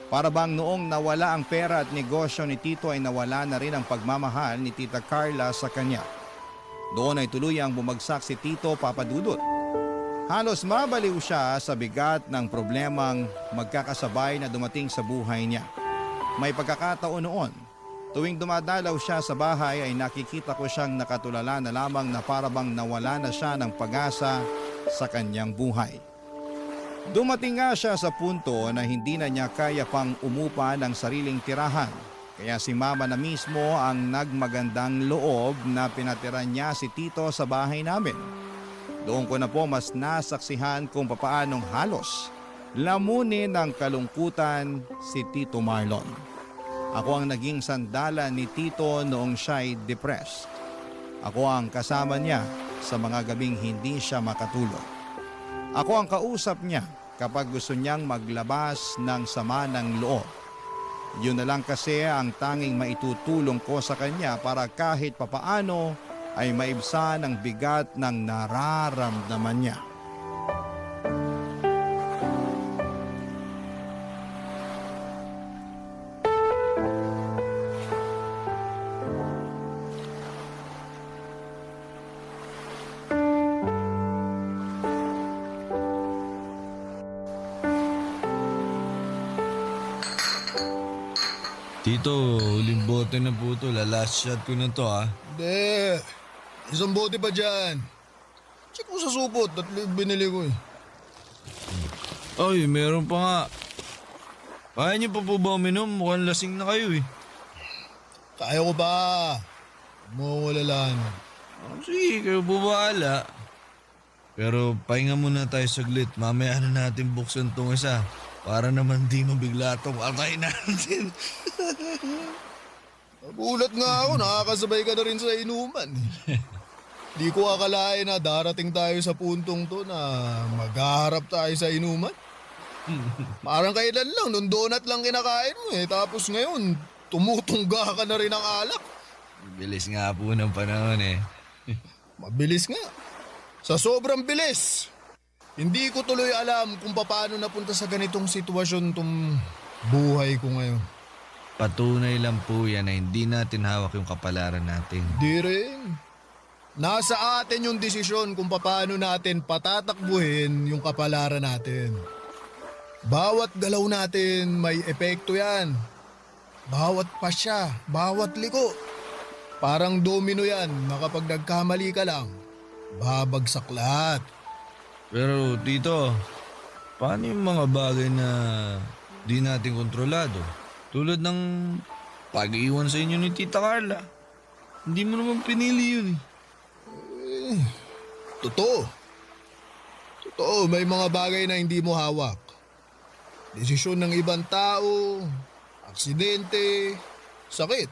Para bang noong nawala ang pera at negosyo ni Tito ay nawala na rin ang pagmamahal ni Tita Carla sa kanya. Doon ay tuluyang bumagsak si Tito, Papa Dudut. Halos mabaliw siya sa bigat ng problemang magkakasabay na dumating sa buhay niya. May pagkakataon noon, tuwing dumadalaw siya sa bahay ay nakikita ko siyang nakatulala na lamang na parabang nawala na siya ng pag-asa sa kanyang buhay. Dumating nga siya sa punto na hindi na niya kaya pang umupa ng sariling tirahan. Kaya si Mama na mismo ang nagmagandang loob na pinatira niya si Tito sa bahay namin. Doon ko na po mas nasaksihan kung papaanong halos lamunin ng kalungkutan si Tito Marlon. Ako ang naging sandalan ni Tito noong siya'y depressed. Ako ang kasama niya sa mga gabing hindi siya makatulog. Ako ang kausap niya kapag gusto niyang maglabas ng sama ng loob. Yun na lang kasi ang tanging maitutulong ko sa kanya para kahit papaano ay maibsan ang bigat ng nararamdaman niya. Tito, huling bote na po to. Last shot ko na to ha. Hindi. Isang bote pa dyan. Check mo sa supot at binili ko eh. Ay, meron pa nga. Kaya niyo pa po ba uminom? Mukhang lasing na kayo eh. Kaya ko ba? Mawalalaan. Sige, kayo po bahala. Pero pahinga muna tayo saglit. Mamaya na natin buksan tong isa. Para naman di mabigla itong atay natin. Nagulat nga ako, nakakasabay ka na rin sa inuman. Di ko akalain na darating tayo sa puntong to na maghaharap tayo sa inuman. Parang kailan lang, nung donut lang kinakain mo eh. Tapos ngayon, tumutungga ka na rin ng alak. Bilis nga po ng panahon eh. Mabilis nga. Sa sobrang bilis. Hindi ko tuloy alam kung paano napunta sa ganitong sitwasyon tong buhay ko ngayon. Patunay lang po yan na hindi natin hawak yung kapalaran natin. Di rin. Nasa atin yung desisyon kung paano natin patatakbuhin yung kapalaran natin. Bawat galaw natin may epekto yan. Bawat pasya, bawat liko. Parang domino yan na kapag nagkamali ka lang, babagsak lahat. Pero Tito, paano yung mga bagay na di natin kontrolado? Tulad ng pag-iwan sa inyo ni Tita Carla. Hindi mo naman pinili yun eh. Totoo. Totoo, may mga bagay na hindi mo hawak. Desisyon ng ibang tao, aksidente, sakit.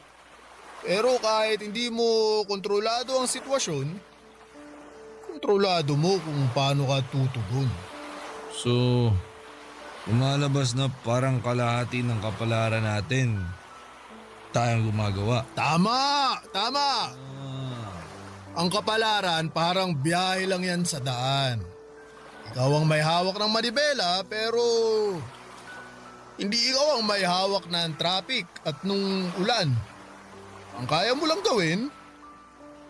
Pero kahit hindi mo kontrolado ang sitwasyon, kontrolado mo kung paano ka tutugon. So, lumalabas na parang kalahati ng kapalaran natin tayong gumagawa. Tama! Tama! Ang kapalaran parang biyahe lang yan sa daan. Ikaw ang may hawak ng manibela pero hindi ikaw ang may hawak ng traffic at nung ulan. Ang kaya mo lang gawin,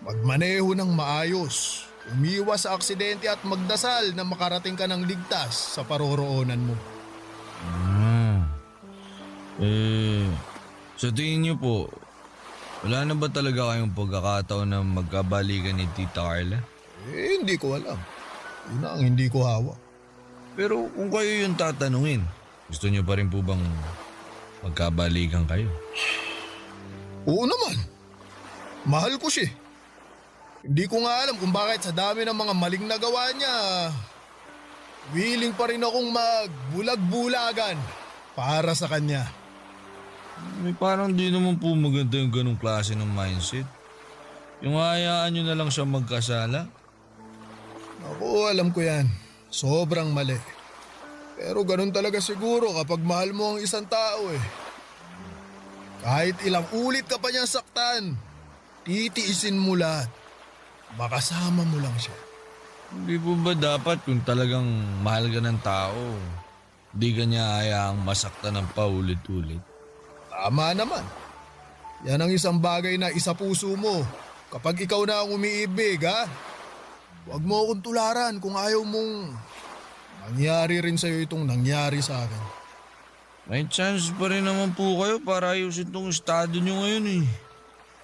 magmaneho ng maayos. Umiwas sa aksidente at magdasal na makarating ka ng ligtas sa paroroonan mo. Sa tingin niyo po, wala na ba talaga kayong pagkakataon na magkabalikan ni Tita Carla? Hindi ko alam. Yun ang hindi ko hawak. Pero kung kayo yung tatanungin, gusto niyo pa rin po bang magkabalikan kayo? Oo naman. Mahal ko siya. Hindi ko nga alam kung bakit sa dami ng mga maling nagawa niya, willing pa rin akong magbulag-bulagan para sa kanya. May parang di naman po maganda yung ganong klase ng mindset. Yung hayaan nyo na lang siya magkasala. Ako, alam ko yan. Sobrang mali. Pero ganun talaga siguro kapag mahal mo ang isang tao eh. Kahit ilang ulit ka pa niyang saktan, titiisin mo lahat. Makasama mo lang siya. Hindi po ba dapat kung talagang mahal ka ng tao, di ka niya hayaang masaktan ng paulit-ulit? Tama naman. Yan ang isang bagay na isa puso mo. Kapag ikaw na ang umiibig, ha? Huwag mo akong tularan kung ayaw mong mangyari rin sa'yo itong nangyari sa akin. May chance pa rin naman po kayo para ayusin tong estado nyo ngayon eh.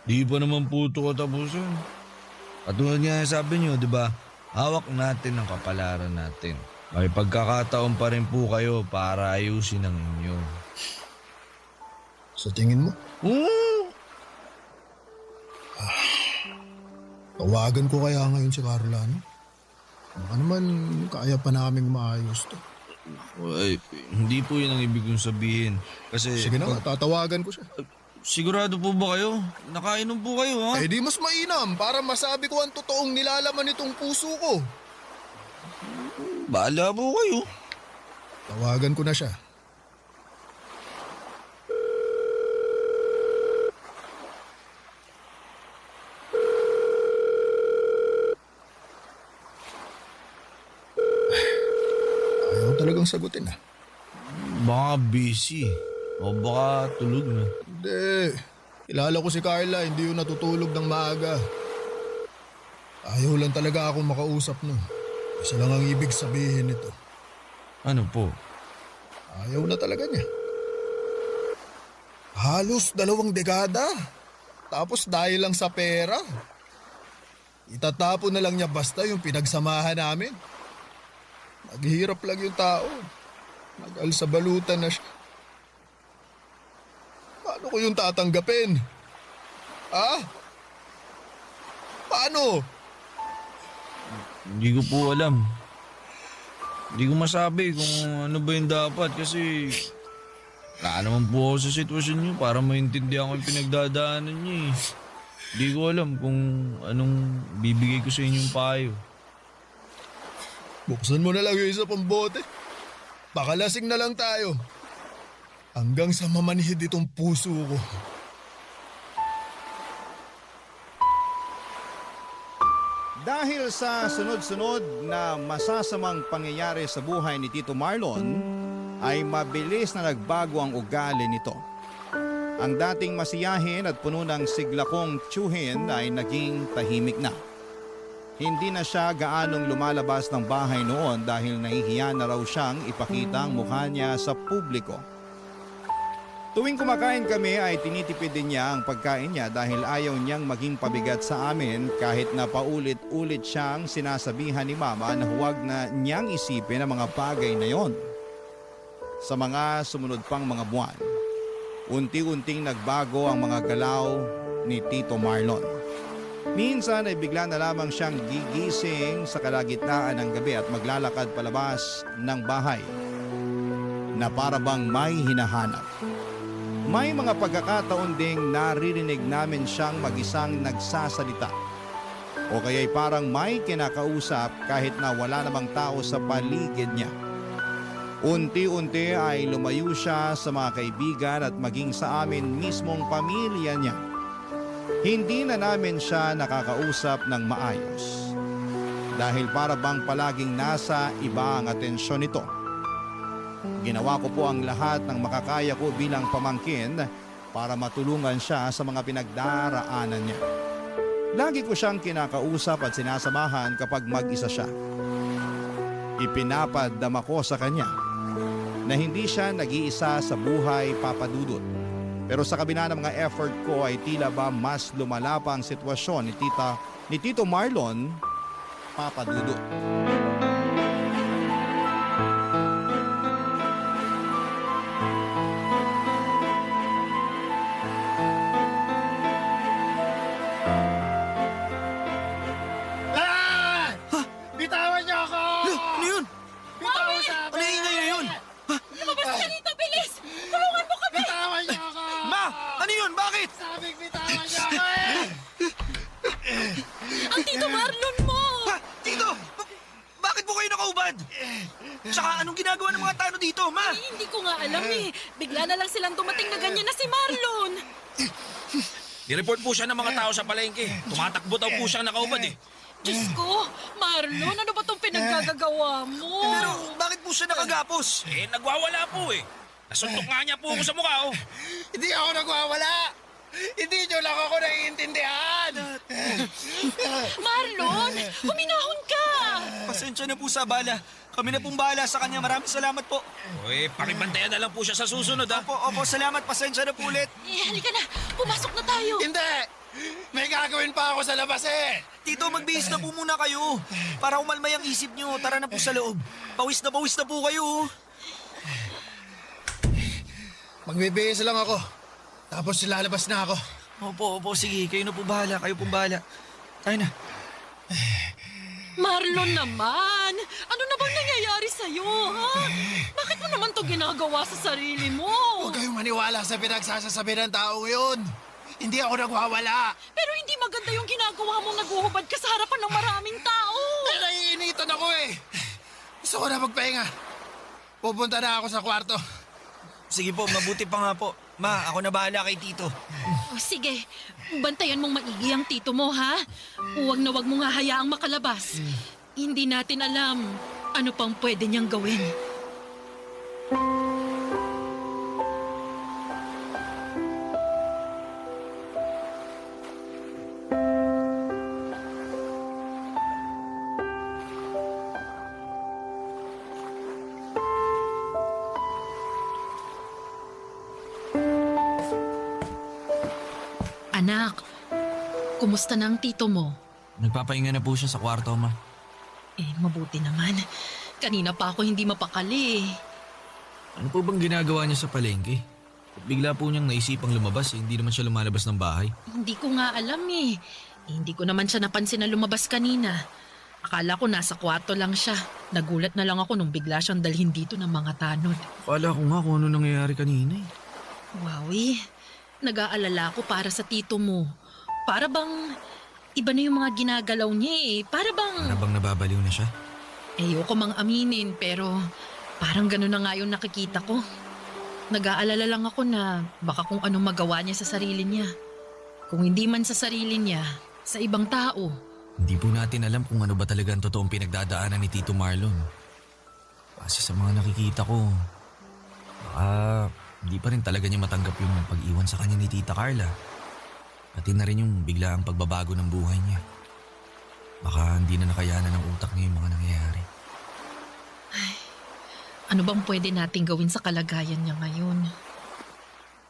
Di pa naman po ito katapusan. Katulad nga sabi nyo, di ba? Hawak natin ang kapalaran natin. May pagkakataon pa rin po kayo para ayusin ang inyo. Sa tingin mo? Tawagan ko kaya ngayon si Carla, no? Baka naman kaya pa naming maayos to. Ay, hindi po yun ang ibig kong sabihin. Kasi... Sige na nga, tatawagan ko siya. Sigurado po ba kayo? Nakainom po kayo, ha? Eh di mas mainam para masabi ko ang totoong nilalaman nitong puso ko. Bahala po kayo. Tawagan ko na siya. Ayaw talagang sagutin ah. Baka busy. O baka tulog na. Hindi. Kilala ko si Carla, hindi yun natutulog ng maaga. Ayaw lang talaga akong makausap nun. Isa lang ang ibig sabihin nito. Ano po? Ayaw na talaga niya. Halos 2 dekada. Tapos dahil lang sa pera. Itatapon na lang niya basta yung pinagsamahan namin. Naghihirap lang yung tao. Nag-alsabalutan na siya. Paano ko yung tatanggapin? Ha? Paano? Hindi ko po alam. Hindi ko masabi kung ano ba yung dapat kasi wala naman po ako sa sitwasyon niyo para maintindihan ko yung pinagdadaanan niyo eh. Hindi ko alam kung anong bibigay ko sa inyong payo. Buksan mo na lang yung isa pang bote. Baka lasing na lang tayo. Hanggang sa mamanhid itong puso ko. Dahil sa sunod-sunod na masasamang pangyayari sa buhay ni Tito Marlon, ay mabilis na nagbago ang ugali nito. Ang dating masiyahin at puno ng siglakong tiyuhin ay naging tahimik na. Hindi na siya gaanong lumalabas ng bahay noon dahil nahihiya na raw siyang ipakita ang mukha niya sa publiko. Tuwing kumakain kami ay tinitipid din niya ang pagkain niya dahil ayaw niyang maging pabigat sa amin kahit na paulit-ulit siyang sinasabihan ni Mama na huwag na niyang isipin ang mga bagay na yon. Sa mga sumunod pang mga buwan, unti-unting nagbago ang mga galaw ni Tito Marlon. Minsan ay bigla na lamang siyang gigising sa kalagitnaan ng gabi at maglalakad palabas ng bahay na para bang may hinahanap. May mga pagkakataon ding naririnig namin siyang mag-isang nagsasalita o kaya'y parang may kinakausap kahit na wala namang tao sa paligid niya. Unti-unti ay lumayo siya sa mga kaibigan at maging sa amin mismong pamilya niya. Hindi na namin siya nakakausap ng maayos dahil para bang palaging nasa iba ang atensyon nito. Ginawa ko po ang lahat ng makakaya ko bilang pamangkin para matulungan siya sa mga pinagdaraanan niya. Lagi ko siyang kinakausap at sinasamahan kapag mag-isa siya. Ipinapadama ko sa kanya na hindi siya nag-iisa sa buhay, Papa Dudut. Pero sa kabila ng mga effort ko ay tila ba mas lumala pa ang sitwasyon ni Tito Marlon, Papa Dudut. dito, Ma? Hindi ko nga alam eh. Bigla na lang silang dumating na ganyan na si Marlon. I-report po siya ng mga tao sa palengke. Tumatakbo daw po siyang nakaubad eh. Diyos ko, Marlon, ano ba tong pinaggagawa mo? Pero bakit po siya nakagapos? Eh, nagwawala po eh. Nasuntok nga niya po ako sa mukha oh. Hindi ako nagwawala! Hindi nyo lang ako naiintindihan! Marlon, huminahon ka! Pasensya na po sa abala. Kami na pong bahala sa kanya. Maraming salamat po. O eh, pakibantayan na lang po siya sa susunod ha. Opo, salamat. Pasensya na po ulit. Halika na, pumasok na tayo. Hindi! May gagawin pa ako sa labas eh! Tito, magbihis na po muna kayo. Para umalmay ang isip nyo. Tara na po sa loob. Pawis na po kayo. Magbibihis lang ako. Tapos lalabas na ako. Opo, sige. Kayo na po bahala. Kayo pong bahala. Tayo na. Marlon naman, ano na bang nangyayari sa'yo, ha? Bakit mo naman to ginagawa sa sarili mo? Huwag kayong maniwala sa pinagsasasabi ng taong yun. Hindi ako nagwawala. Pero hindi maganda yung ginagawa mong naguhubad ka sa harapan ng maraming tao. Eh, naiinitan ako eh. Gusto ko na magpahinga. Pupunta na ako sa kwarto. Sige po, mabuti pa nga po. Ma, ako na bahala kay Tito. O sige, bantayan mong maigi ang tito mo, ha? Huwag na huwag mo nga hayaang makalabas. Hindi natin alam ano pang pwede niyang gawin. Anak, kumusta na ang tito mo? Nagpapahinga na po siya sa kwarto, Ma. Mabuti naman. Kanina pa ako hindi mapakali. Ano po bang ginagawa niya sa palengke? At bigla po niyang naisipang lumabas hindi naman siya lumalabas ng bahay. Hindi ko nga alam eh. Hindi ko naman siya napansin na lumabas kanina. Akala ko nasa kwarto lang siya. Nagulat na lang ako nung bigla siyang dalhin dito ng mga tanod. Akala ko nga kung ano nangyayari kanina eh. Wowie, nag-aalala ko para sa tito mo. Para bang iba na yung mga ginagalaw niya eh. Para bang nababaliw na siya? ayoko mang aminin pero parang gano'n na nga yung nakikita ko. Nag-aalala lang ako na baka kung anong magawa niya sa sarili niya. Kung hindi man sa sarili niya, sa ibang tao. Hindi po natin alam kung ano ba talaga ang totoong pinagdadaanan ni Tito Marlon. Kasi sa mga nakikita ko, baka hindi pa rin talaga niya matanggap yung pag-iwan sa kanya ni Tita Carla. Pati na rin yung biglaang pagbabago ng buhay niya. Baka hindi na nakayanan ng utak niya yung mga nangyayari. Ano bang pwede nating gawin sa kalagayan niya ngayon?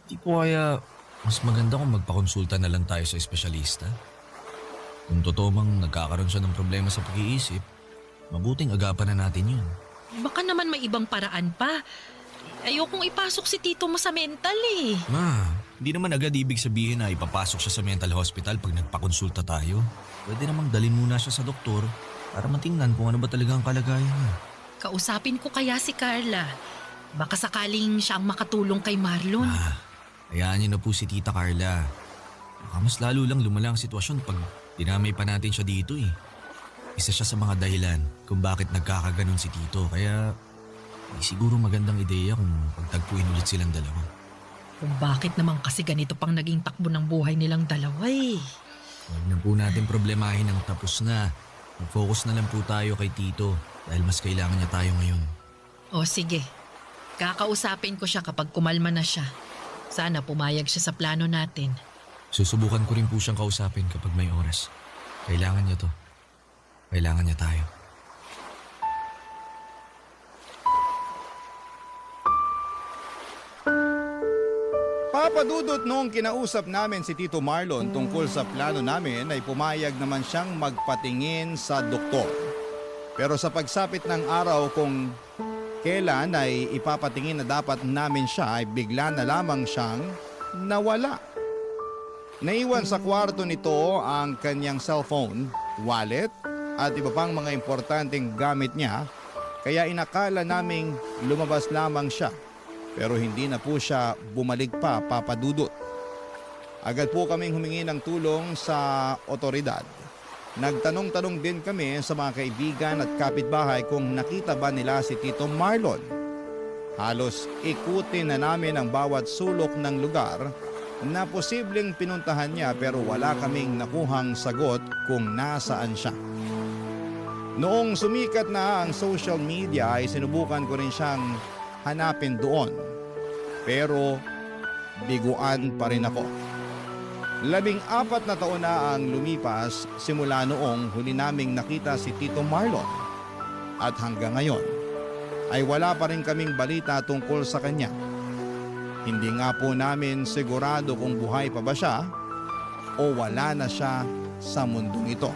Hindi ko kaya mas maganda kung magpakonsulta na lang tayo sa espesyalista. Kung totoo mang nagkakaroon siya ng problema sa pag-iisip, mabuting agapan na natin yun. Baka naman may ibang paraan pa. Ayokong ipasok si tito mo sa mental eh. Ma, hindi naman agad ibig sabihin na ipapasok siya sa mental hospital pag nagpakonsulta tayo. Pwede namang dalhin muna siya sa doktor para matingnan kung ano ba talaga ang kalagayan niya. Kausapin ko kaya si Carla. Baka sakaling siya ang makatulong kay Marlon. Hayaan niyo na po si Tita Carla. Baka mas lalo lang lumala ang sitwasyon pag dinamay pa natin siya dito eh. Isa siya sa mga dahilan kung bakit nagkakaganon si Tito. Kaya siguro magandang ideya kung pagtagpuin ulit silang dalawa. Kung bakit naman kasi ganito pang naging takbo ng buhay nilang dalawa eh. Huwag na po natin problemahin ang tapos na. Mag-focus na lang po tayo kay Tito dahil mas kailangan niya tayo ngayon. O sige, kakausapin ko siya kapag kumalma na siya. Sana pumayag siya sa plano natin. Susubukan ko rin po siyang kausapin kapag may oras. Kailangan niya to. Kailangan niya tayo. Papadudot noong kinausap namin si Tito Marlon tungkol sa plano namin ay pumayag naman siyang magpatingin sa doktor. Pero sa pagsapit ng araw kung kailan ay ipapatingin na dapat namin siya ay bigla na lamang siyang nawala. Naiwan sa kwarto nito ang kanyang cellphone, wallet at iba pang mga importanteng gamit niya kaya inakala naming lumabas lamang siya. Pero hindi na po siya bumalik pa, Papadudot. Agad po kaming humingi ng tulong sa otoridad. Nagtanong-tanong din kami sa mga kaibigan at kapitbahay kung nakita ba nila si Tito Marlon. Halos ikutin na namin ang bawat sulok ng lugar na posibleng pinuntahan niya pero wala kaming nakuhang sagot kung nasaan siya. Noong sumikat na ang social media ay sinubukan ko rin siyang hanapin doon. Pero biguan pa rin ako. 14 na taon na ang lumipas simula noong huli naming nakita si Tito Marlon. At hanggang ngayon ay wala pa rin kaming balita tungkol sa kanya. Hindi nga po namin sigurado kung buhay pa ba siya o wala na siya sa mundong ito.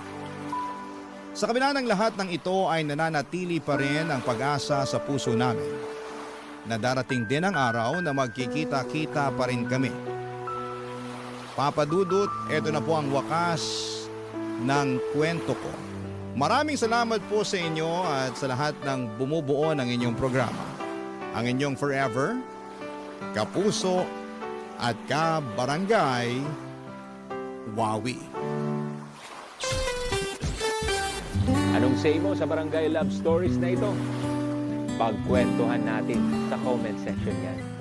Sa kabila ng lahat ng ito ay nananatili pa rin ang pag-asa sa puso namin na darating din ang araw na magkikita-kita pa rin kami. Papa Dudut, ito na po ang wakas ng kwento ko. Maraming salamat po sa inyo at sa lahat ng bumubuo ng inyong programa. Ang inyong forever, kapuso at kabarangay, Wawi. Anong say mo sa Barangay Love Stories na ito? Pagkwentuhan natin sa comment section yan.